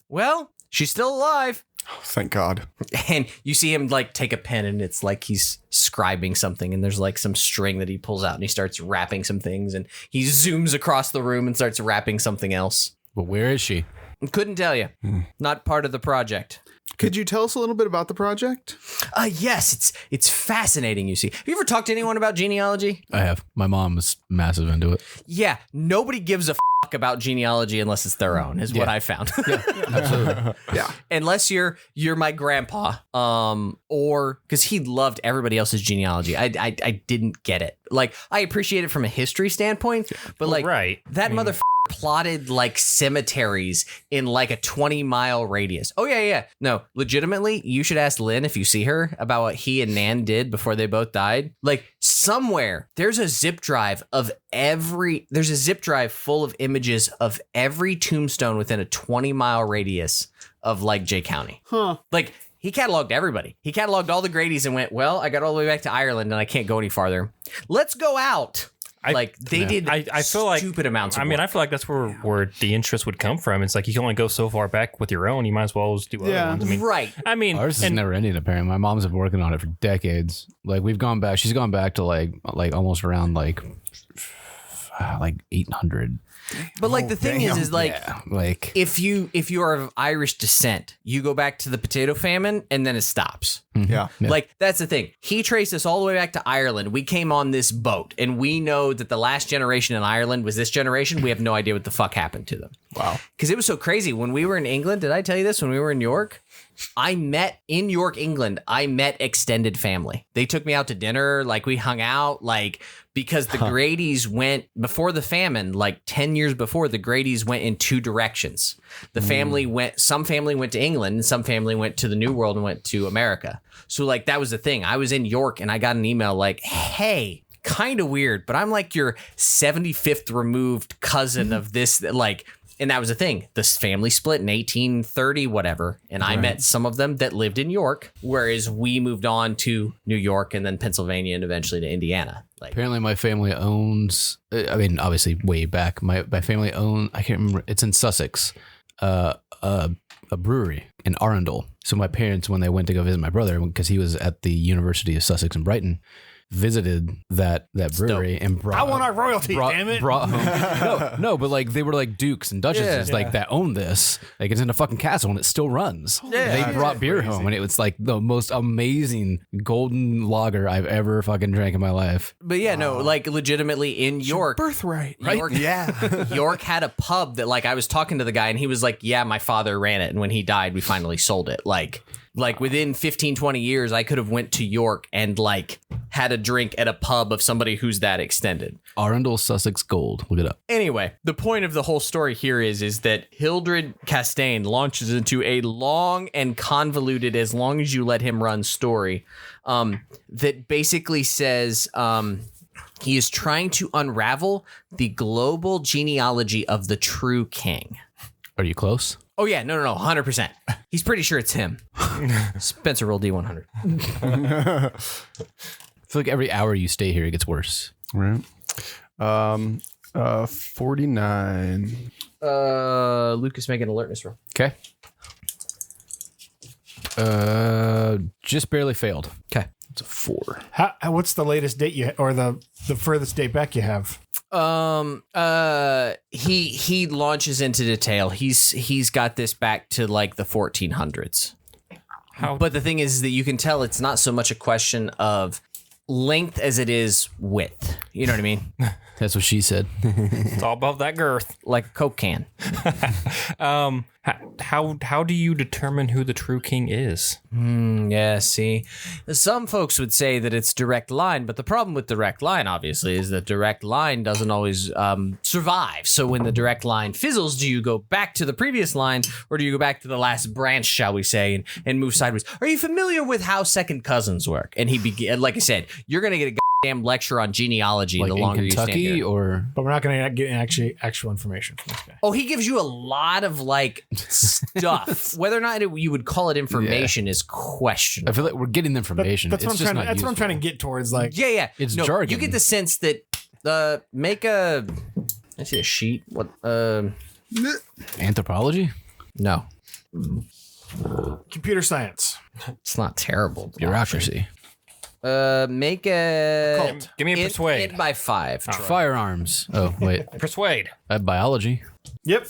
Well, she's still alive. Thank God. And you see him like take a pen, and it's like he's scribing something, and there's like some string that he pulls out, and he starts wrapping some things, and he zooms across the room and starts wrapping something else. But where is she? Couldn't tell you. Not part of the project. Could you tell us a little bit about the project? Yes, it's fascinating, you see. Have you ever talked to anyone about genealogy? I have. My mom is massive into it. Yeah, nobody gives a fuck about genealogy unless it's their own, is what I found. Absolutely. Yeah. Unless you're my grandpa, or because he loved everybody else's genealogy. I didn't get it. Like, I appreciate it from a history standpoint, but like right. that motherfucker plotted like cemeteries in like a 20-mile radius. Oh yeah. No, legitimately, you should ask Lynn if you see her about what he and Nan did before they both died. Like somewhere there's a zip drive full of images of every tombstone within a 20-mile radius of like J County. Huh. Like he cataloged everybody. He cataloged all the Gradys and went, well, I got all the way back to Ireland and I can't go any farther. Let's go out. They did I feel like stupid amounts of I mean, I feel like that's where the interest would come from. It's like you can only go so far back with your own. You might as well just do other ones. I mean, right. I mean, Ours is never ending, apparently. My mom's been working on it for decades. Like, we've gone back. She's gone back to, like almost around, like 800. But like the thing is like, Yeah, like... if you are of Irish descent, you go back to the potato famine and then it stops. Yeah. Like that's the thing. He traced us all the way back to Ireland. We came on this boat and we know that the last generation in Ireland was this generation. We have no idea what the fuck happened to them. Wow. Because it was so crazy. When we were in England, did I tell you this? When we were in York, in York, England, I met extended family. They took me out to dinner. Like we hung out, like, because the Grady's went before the famine, like 10 years before, the Grady's went in two directions. The family some family went to England and some family went to the New World and went to America. So like that was the thing. I was in York and I got an email like, hey, kind of weird, but I'm like your 75th removed cousin of this, like, and that was the thing. This family split in 1830, whatever. And I met some of them that lived in York, whereas we moved on to New York and then Pennsylvania and eventually to Indiana. Like, Apparently my family owns, I mean, obviously way back, my family owned, I can't remember, it's in Sussex, a brewery in Arundel. So my parents, when they went to go visit my brother, because he was at the University of Sussex in Brighton, visited that brewery and brought. I want our royalty, damn it. Brought home. No, but like they were like dukes and duchesses, like that own this. Like it's in a fucking castle and it still runs. Yeah. They brought beer home and it was like the most amazing golden lager I've ever fucking drank in my life. but yeah, no, like legitimately in York, Birthright. York, York had a pub that like I was talking to the guy and he was like, yeah, my father ran it. And when he died, we finally sold it. Like within 15, 20 years, I could have went to York and like had a drink at a pub of somebody who's that extended. Arundel Sussex Gold. Look it up. Anyway, the point of the whole story here is that Hildred Castaigne launches into a long and convoluted, as long as you let him run, story that basically says he is trying to unravel the global genealogy of the true king. Are you close? Oh, yeah. No, 100%. He's pretty sure it's him. Spencer, roll D100. I feel like every hour you stay here, it gets worse. Right. 49. Lucas, make an alertness roll. Okay. Just barely failed. Okay. It's a 4. What's the latest date or the furthest date back you have? He launches into detail. He's got this back to like the 1400s. But the thing is that you can tell it's not so much a question of length as it is width. You know what I mean? That's what she said. It's all above that girth. Like a Coke can. How do you determine who the true king is? Yeah, see, some folks would say that it's direct line, but the problem with direct line, obviously, is that direct line doesn't always survive. So when the direct line fizzles, do you go back to the previous line, or do you go back to the last branch, shall we say, and move sideways? Are you familiar with how second cousins work? And like I said, you're gonna get a goddamn lecture on genealogy Like the in longer you stand Kentucky, here. or But we're not going to get actual information from this guy. Oh, he gives you a lot of like stuff. Whether or not you would call it information is questionable. I feel like we're getting information. That's what It's I'm just trying. not That's what I'm useful. trying to get towards. Like, Yeah. It's no, jargon. You get the sense that make a. I see a sheet. What? Anthropology? No, computer science. it's not terrible. Bureaucracy. Make a. Cult. Give me a persuade. Hit by 5. Troy. Firearms. Oh, wait. Persuade. Biology. Yep.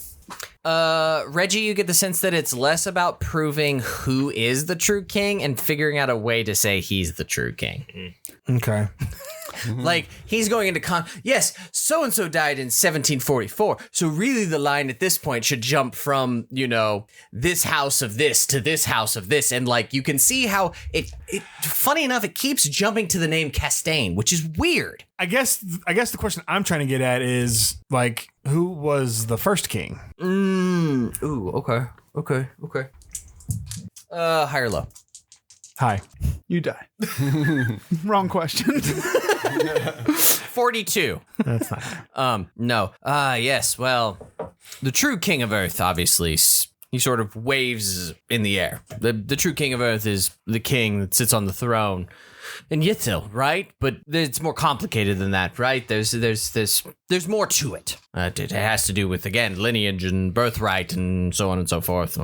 Reggie, you get the sense that it's less about proving who is the true king and figuring out a way to say he's the true king. Okay. Like, he's going into yes, so-and-so died in 1744. So really the line at this point should jump from, this house of this to this house of this. And like, you can see how it funny enough, it keeps jumping to the name Castaigne, which is weird. I guess the question I'm trying to get at is like, who was the first king? Ooh, okay. High or low? High. You die. Wrong question. 42. That's not. No. Yes. Well, the true king of Earth, obviously, he sort of waves in the air. The true king of Earth is the king that sits on the throne in Yittil, right? But it's more complicated than that, right? There's more to it. It has to do with, again, lineage and birthright and so on and so forth.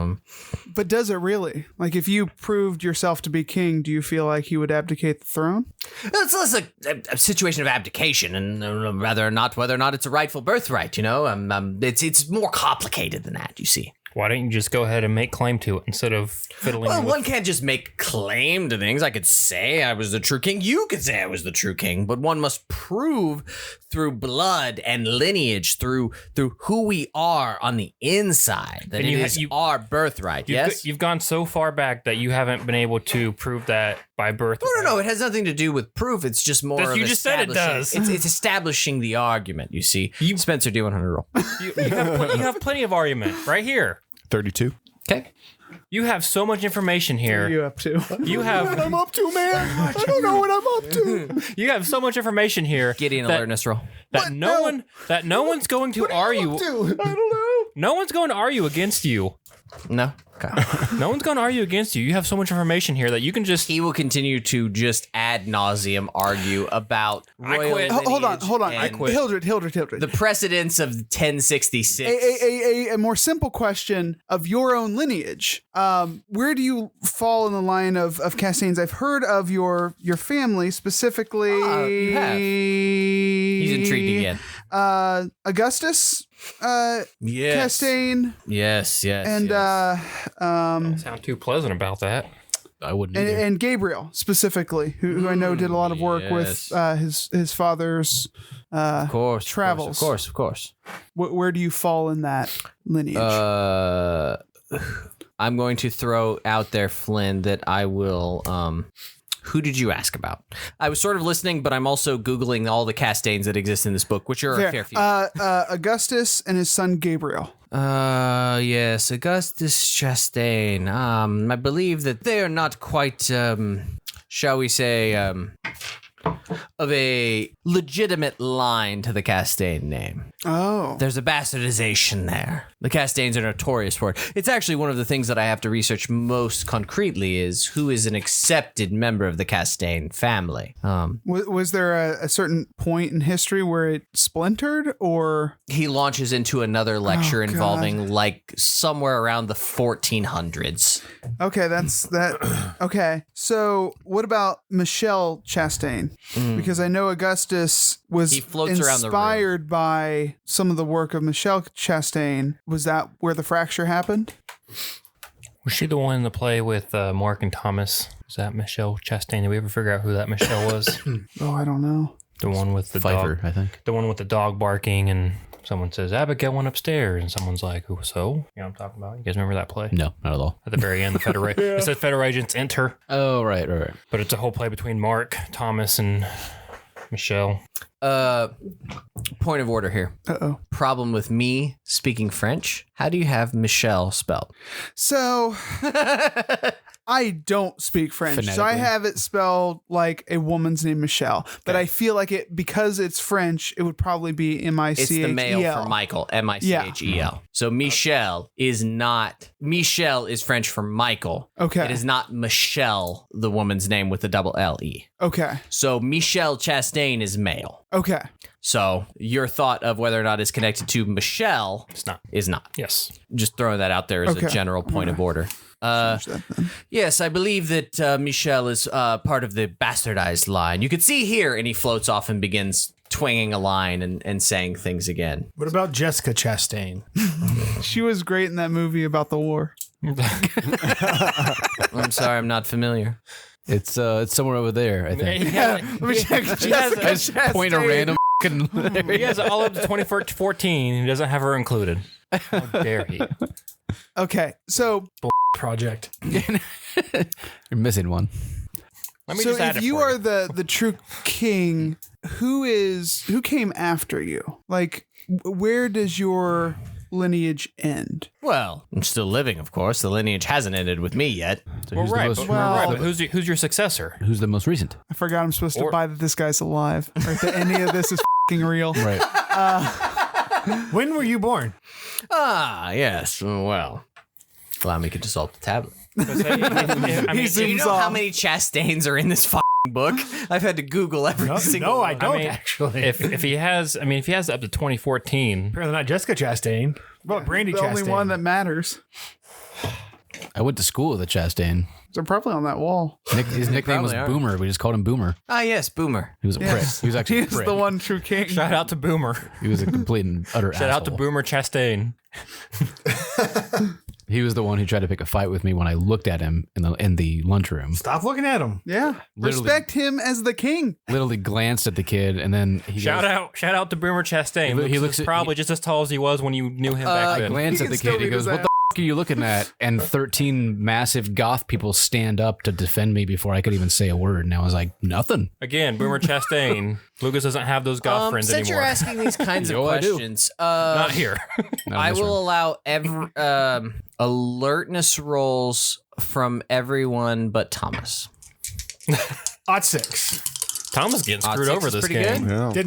But does it really? Like, if you proved yourself to be king, do you feel like he would abdicate the throne? It's less a situation of abdication, and whether or not it's a rightful birthright. It's more complicated than that. You see. Why don't you just go ahead and make claim to it instead of fiddling? Well, with... one can't just make claim to things. I could say I was the true king. You could say I was the true king, but one must prove through blood and lineage, through who we are on the inside, that it is our birthright. Yes, you've gone so far back that you haven't been able to prove that by birth. No. It has nothing to do with proof. It's just more. You just said it does. It's establishing the argument. You see, Spencer, D100 roll. You have plenty of argument right here. 32. Okay. You have so much information here. What are you up to? You have. What I'm up to, man. I don't know what I'm up to. You have so much information here. Gideon alertness roll. That no one's going to argue. I don't know. No one's going to argue against you. No. Okay. No one's going to argue against you. You have so much information here that you can just. He will continue to just ad nauseum argue about royal quit. Hold on. I quit. Hildred. The precedents of 1066. A more simple question of your own lineage. Where do you fall in the line of Castaignes? I've heard of your family, specifically. You have. He's intrigued again. Augustus. Yes. Castaigne. Yes. And Don't sound too pleasant about that. I wouldn't either. and Gabriel specifically, who I know did a lot of work with his father's Of course. travels. Of course. Where do you fall in that lineage? I'm going to throw out there, Flynn, that I will. Who did you ask about? I was sort of listening, but I'm also Googling all the Castaignes that exist in this book, which are a fair few. Augustus and his son Gabriel. Yes, Augustus Chastain. I believe that they are not quite, shall we say, of a legitimate line to the Castaigne name. Oh. There's a bastardization there. The Castaignes are notorious for it. It's actually one of the things that I have to research most concretely is who is an accepted member of the Castaigne family. Was there a certain point in history where it splintered, or? He launches into another lecture God. involving like somewhere around the 1400s. Okay, that's that. Okay, so what about Michel Chastain? Because I know Augustus was He floats around the room. inspired by some of the work of Michel Chastain. Was that where the fracture happened? Was she the one in the play with Mark and Thomas? Was that Michelle Chastain? Did we ever figure out who that Michelle was? Oh, I don't know. The one with the Pfeiffer, dog. I think. The one with the dog barking, and someone says Abigail went upstairs, and someone's like, "Who? So?" You know what I'm talking about? You guys remember that play? No, not at all. At the very end, the federal it said federal agents enter, Oh, right. but it's a whole play between Mark, Thomas, and Michelle. Point of order here. Uh-oh. Problem with me speaking French. How do you have Michelle spelled? So I don't speak French, so I Phonetically. have it spelled like a woman's name, Michelle. But I feel like it because it's French, it would probably be M-I-C-H-E-L. It's the male for Michael, M-I-C-H-E-L. So Michelle is not, Michelle is French for Michael. Okay. It is not Michelle, the woman's name with the double L-E. Okay. So Michel Chastain is male. Okay. So your thought of whether or not it's connected to Michelle It's not. is not. Yes. Just throwing that out there as Okay. a general point of order. Change that then. Yes, I believe that Michelle is part of the bastardized line. You could see here, and he floats off and begins twanging a line and saying things again. What about Jessica Chastain? She was great in that movie about the war. I'm sorry, I'm not familiar. It's somewhere over there, I think. Let me check. He has I just point a random he has all up to 2014. He doesn't have her included. How dare he? Okay, so Project. You're missing one. Let me so just add if it you for are the true king, who came after you? Like, where does your lineage end? Well, I'm still living, of course. The lineage hasn't ended with me yet. So Well, who's right, the most, but, right, but who's your successor? who's the most recent? I forgot I'm supposed to Or- buy that this guy's alive, or that any of this is f***ing real. Right. When were you born? Ah, yes. Well, allow me to consult the tablet. I mean, He's Do you zooms know how off. many Chastains are in this fucking book? I've had to Google every No, single no, one. I don't mean, actually. if he has up to 2014, Apparently not Jessica Chastain. What about Brandy The Chastain? only one that matters. I went to school with a Chastain. They're probably on that wall. His nickname was Probably are. Boomer. We just called him Boomer. Ah, yes, Boomer. He was a prick. He was actually a He's prick. the one true king. shout out to Boomer. He was a complete and utter Shout out to asshole. Boomer Chastain. He was the one who tried to pick a fight with me when I looked at him in the lunchroom. Stop looking at him. Yeah. Literally. Respect him as the king. Literally glanced at the kid and then he Shout out to Boomer Chastain. He Lucas looks is at- probably just as tall as he was when you knew him back then. glanced He at the can still kid. He beat goes, his "What the f- are you looking at?" And 13 massive goth people stand up to defend me before I could even say a word. And I was like, "Nothing." Again, Boomer Chastain. Lucas doesn't have those goth friends Since anymore. you're asking these kinds of Yo, I do. questions, Not here. Not in I this will room. allow alertness rolls from everyone but Thomas. Odd 6. Thomas getting Odd screwed six over is this pretty game. good. Yeah. Did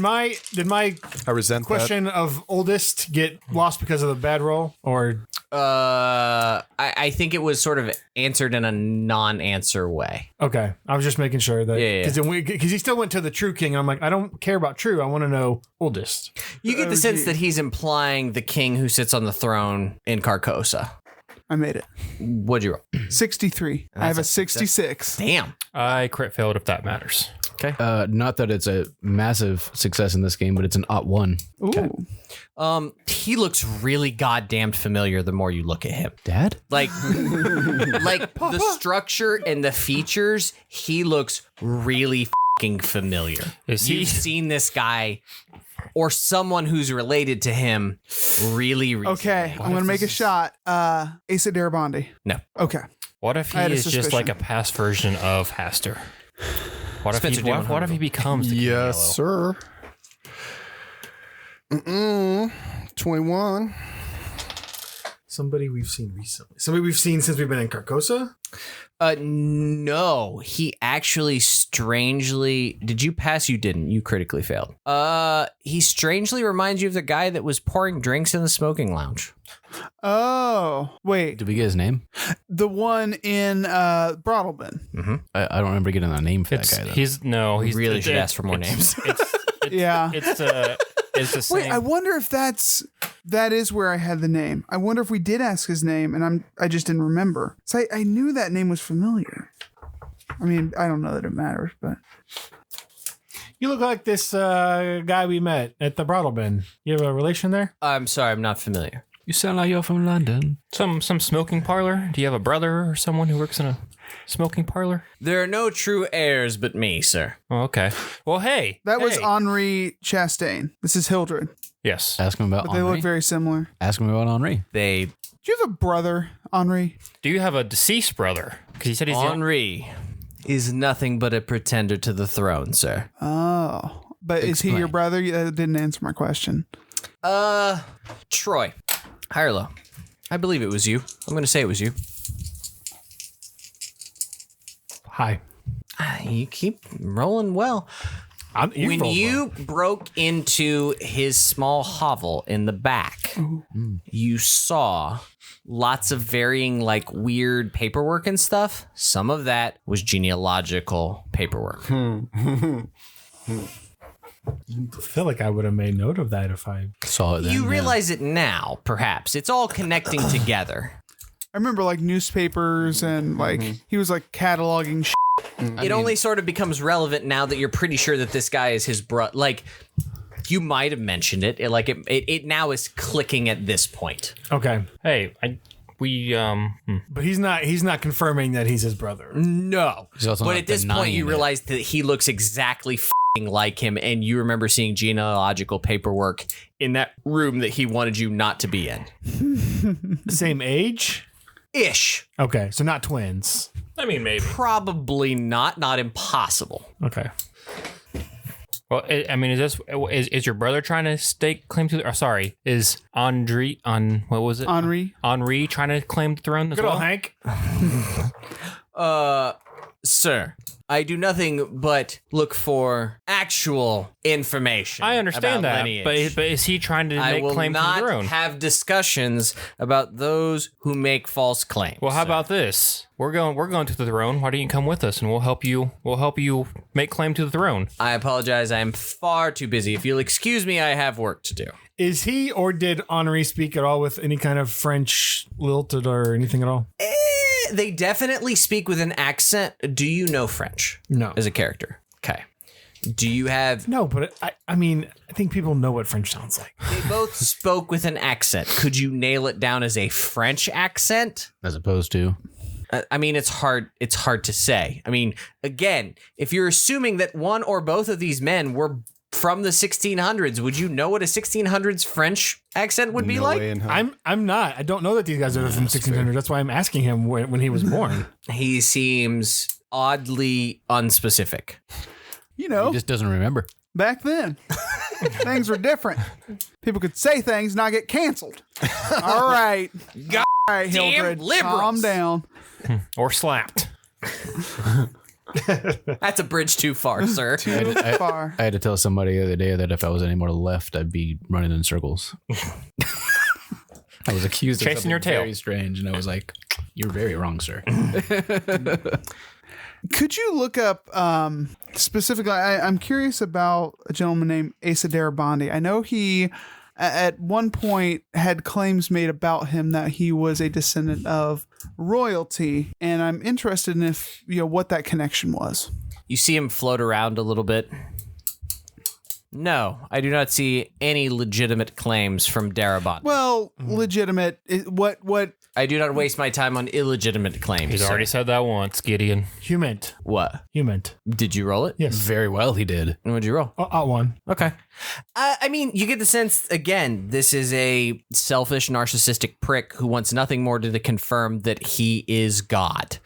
my I resent question of oldest get lost because of the bad roll? Or I think it was sort of answered in a non-answer way. okay, I was just making sure that Yeah. because he still went to the true king. I'm like, I don't care about true. I want to know oldest. You get the sense that he's implying the king who sits on the throne in Carcosa. I made it. What'd you roll? 63. I have a 66. Damn. I crit failed if that matters. Not that it's a massive success in this game, but it's an odd one. Ooh. He looks really goddamn familiar the more you look at him. Dad? Like the structure and the features, he looks really fucking familiar. Is he- You've seen this guy or someone who's related to him really recently. Okay, I'm going to make a shot. Asa Darabandi. No. Okay. What if he I had a is just suspicion. like a past version of Haster? What if, Spencer, do you want what if he becomes the King Yes, Yellow? sir. 21. Somebody we've seen recently. Somebody we've seen since we've been in Carcosa. No, he actually strangely. Did you pass? You didn't. You critically failed. He strangely reminds you of the guy that was pouring drinks in the smoking lounge. Oh, wait. Did we get his name? The one in Broadalbin. I don't remember getting a name for It's, that guy, though. he's no. He's really should ask for more it's- names. Yeah. It's the same. Wait, I wonder if that is where I had the name. I wonder if we did ask his name and I just didn't remember. So I knew that name was familiar. I mean, I don't know that it matters, but You look like this guy we met at the Bottle Bin. You have a relation there? I'm sorry, I'm not familiar. You sound like you're from London. some smoking parlor. Do you have a brother or someone who works in a smoking parlor? There are no true heirs but me, sir. Oh, okay. Well, hey, that was hey. Henri Chastain. This is Hildred, Yes. Ask him about but they Henri. look very similar. Ask him about Henri. They Do you have a brother, Henri? Do you have a deceased brother? Because he said he's the Henri is nothing but a pretender to the throne, sir. Oh, but is he your Explain. brother? That didn't answer my question. Troy. High or low? I believe it was you. I'm going to say it was you. Hi. You keep rolling well. You When rolled you broke into his small hovel in the back, you saw lots of varying, like, weird paperwork and stuff. Some of that was genealogical paperwork. I feel like I would have made note of that if I. Saw it then. You yeah. realize it now, perhaps. It's all connecting together. I remember like newspapers and like he was like cataloging shit. It only sort of becomes relevant now that you're pretty sure that this guy is his brother. Like, you might have mentioned it. It now is clicking at this point. Okay. Hey, But he's not confirming that he's his brother. No. He's also But not at this point, denying you it. realize that he looks exactly f***ing like him, and you remember seeing genealogical paperwork in that room that he wanted you not to be in. Same age? Ish. Okay, so not twins. I mean, maybe. Probably not impossible. Okay. Well, is your brother trying to stake claim to? Or sorry, is Henri trying to claim the throne as Good well? old Hank. Sir, I do nothing but look for actual information. I understand about that, lineage. but is he trying to I make will claim to not the throne? have discussions about those who make false claims. Well, how about this? We're going to the throne. Why don't you come with us and we'll help you make claim to the throne. I apologize. I am far too busy. If you'll excuse me, I have work to do. Is he or did Henri speak at all with any kind of French lilt or anything at all? They definitely speak with an accent. Do you know French? No. As a character. Okay. Do you have... No, but I mean, I think people know what French sounds like. They both spoke with an accent. Could you nail it down as a French accent? As opposed to. I mean, it's hard to say. I mean, again, if you're assuming that one or both of these men were from the 1600s, would you know what a 1600s French accent would be No like? way in hell. I'm not. I don't know that these guys are from 1600. That's why I'm asking him when he was born. He seems oddly unspecific. You know, He just doesn't remember. back then, things were different. People could say things, not get canceled. All right. God All right, damn Hildred, liberals. calm down. Or slapped. That's a bridge too far, sir. Too far. I had to tell somebody the other day that if I was any more left, I'd be running in circles. I was accused of Chasing something your tail. very strange, and I was like, "You're very wrong, sir." Could you look up specifically? I'm curious about a gentleman named Asa Darabandi. I know he, at one point, had claims made about him that he was a descendant of royalty, and I'm interested in if what that connection was. You see him float around a little bit. No, I do not see any legitimate claims from Darabont. Well, legitimate. What? I do not waste my time on illegitimate claims. He's sir. already said that once, Gideon. Humant. What? Humant. Did you roll it? Yes. Very well, he did. And what'd you roll? One. Okay. I mean, you get the sense, again, this is a selfish, narcissistic prick who wants nothing more to confirm that he is God.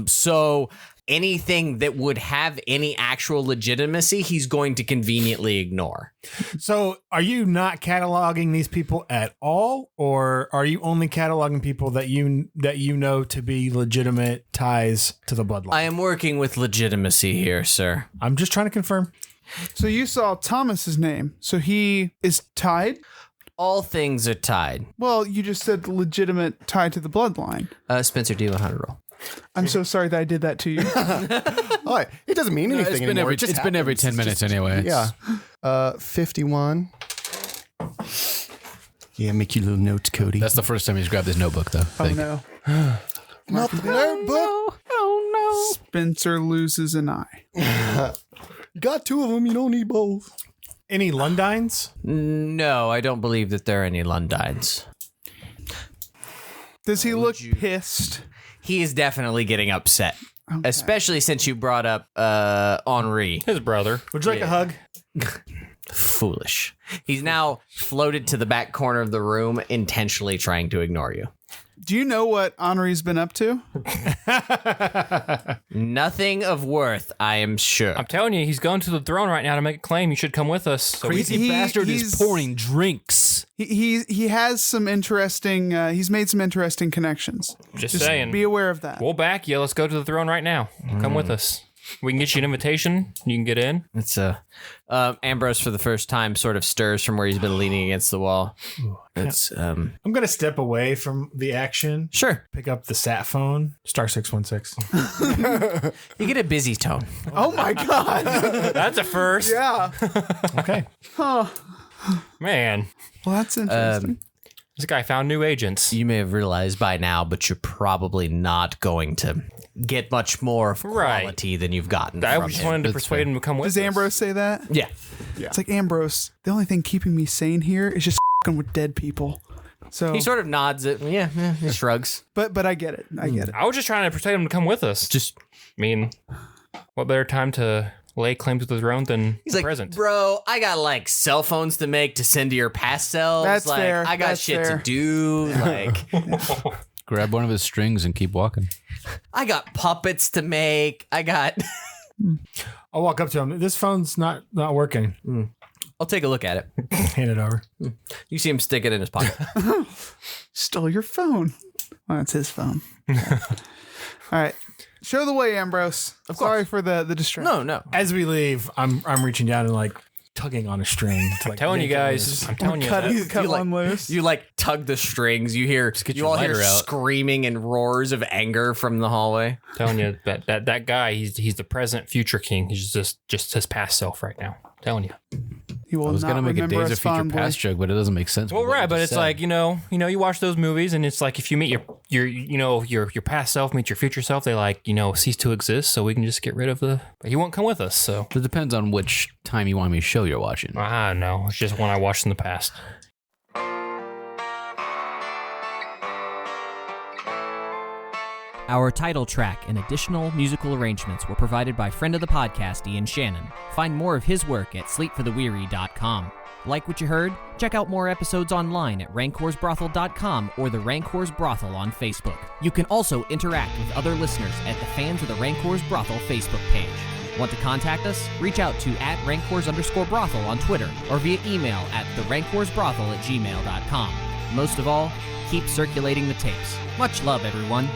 So anything that would have any actual legitimacy, he's going to conveniently ignore. So are you not cataloging these people at all, or are you only cataloging people that you know to be legitimate ties to the bloodline? I am working with legitimacy here, sir. I'm just trying to confirm. So you saw Thomas's name. So he is tied. All things are tied. Well, you just said legitimate tied to the bloodline. Spencer, do you know how to roll? I'm so sorry that I did that to you. Oh, it doesn't mean anything anymore. It just It's been every happens. 10 It's minutes just- anyway. Yeah. 51. Yeah, make you little notes, Cody. That's the first time he's grabbed his notebook, though. Oh no. not the notebook. Spencer loses an eye. Got two of them. You don't need both. Any Lundines? No, I don't believe that there are any Lundines. Does he look pissed? He is definitely getting upset, Okay. especially since you brought up Henri. His brother. Would you like a hug? Foolish. He's now floated to the back corner of the room, intentionally trying to ignore you. Do you know what Henri's been up to? Nothing of worth, I am sure. I'm telling you, he's going to the throne right now to make a claim. You should come with us. So Crazy He- bastard is he's- pouring drinks. He has some interesting. He's made some interesting connections. just saying. Be aware of that. We'll back you. Let's go to the throne right now. Come with us. We can get you an invitation. You can get in. It's Ambrose for the first time sort of stirs from where he's been leaning against the wall. It's I'm gonna step away from the action. sure. Pick up the sat phone. Star 616. You get a busy tone. Oh my god! That's a first. Yeah. Okay. Man, Well, that's interesting. this guy found new agents. You may have realized by now, but you're probably not going to get much more of Right. quality than you've gotten I from just him. wanted to persuade him to come with Does us. Ambrose say that? Yeah. It's like, Ambrose, the only thing keeping me sane here is just with dead people. So He sort of nods it. Yeah, he shrugs. but I get it. I get it. I was just trying to persuade him to come with us. Just I mean, what better time to lay claim to the throne than he's like, present? bro, I got like cell phones to make to send to your past selves. That's like, fair. I got That's shit fair. to do. Like, Grab one of his strings and keep walking. I got puppets to make. I got. I'll walk up to him. This phone's not working. I'll take a look at it. Hand it over. You see him stick it in his pocket. Stole your phone. Well, it's his phone. All right. Show the way, Ambrose. Sorry for the distraction. No. As we leave, I'm reaching down and like tugging on a string. To, like, Telling you yank it guys, loose. I'm telling you, Cut that, one loose. You like tug the strings. You hear. get You your all hear lighter out. screaming and roars of anger from the hallway. telling you that guy, he's the present, future king. He's just his past self right now. Telling you. He will I was not gonna make a remember Days us of Future fondly. Past joke, but it doesn't make sense. Well, with what right, you but just it's said. like you watch those movies, and it's like if you meet your past self meets your future self, they like cease to exist. So we can just get rid of the. But he won't come with us. So It depends on which time you want me to show you're watching. I don't know. It's just one I watched in the past. Our title track and additional musical arrangements were provided by friend of the podcast, Ian Shannon. Find more of his work at sleepfortheweary.com. Like what you heard? Check out more episodes online at rancorsbrothel.com or the Rancors Brothel on Facebook. You can also interact with other listeners at the Fans of the Rancors Brothel Facebook page. Want to contact us? Reach out to @Rancors_Brothel on Twitter or via email at therancorsbrothel@gmail.com. Most of all, keep circulating the tapes. Much love, everyone.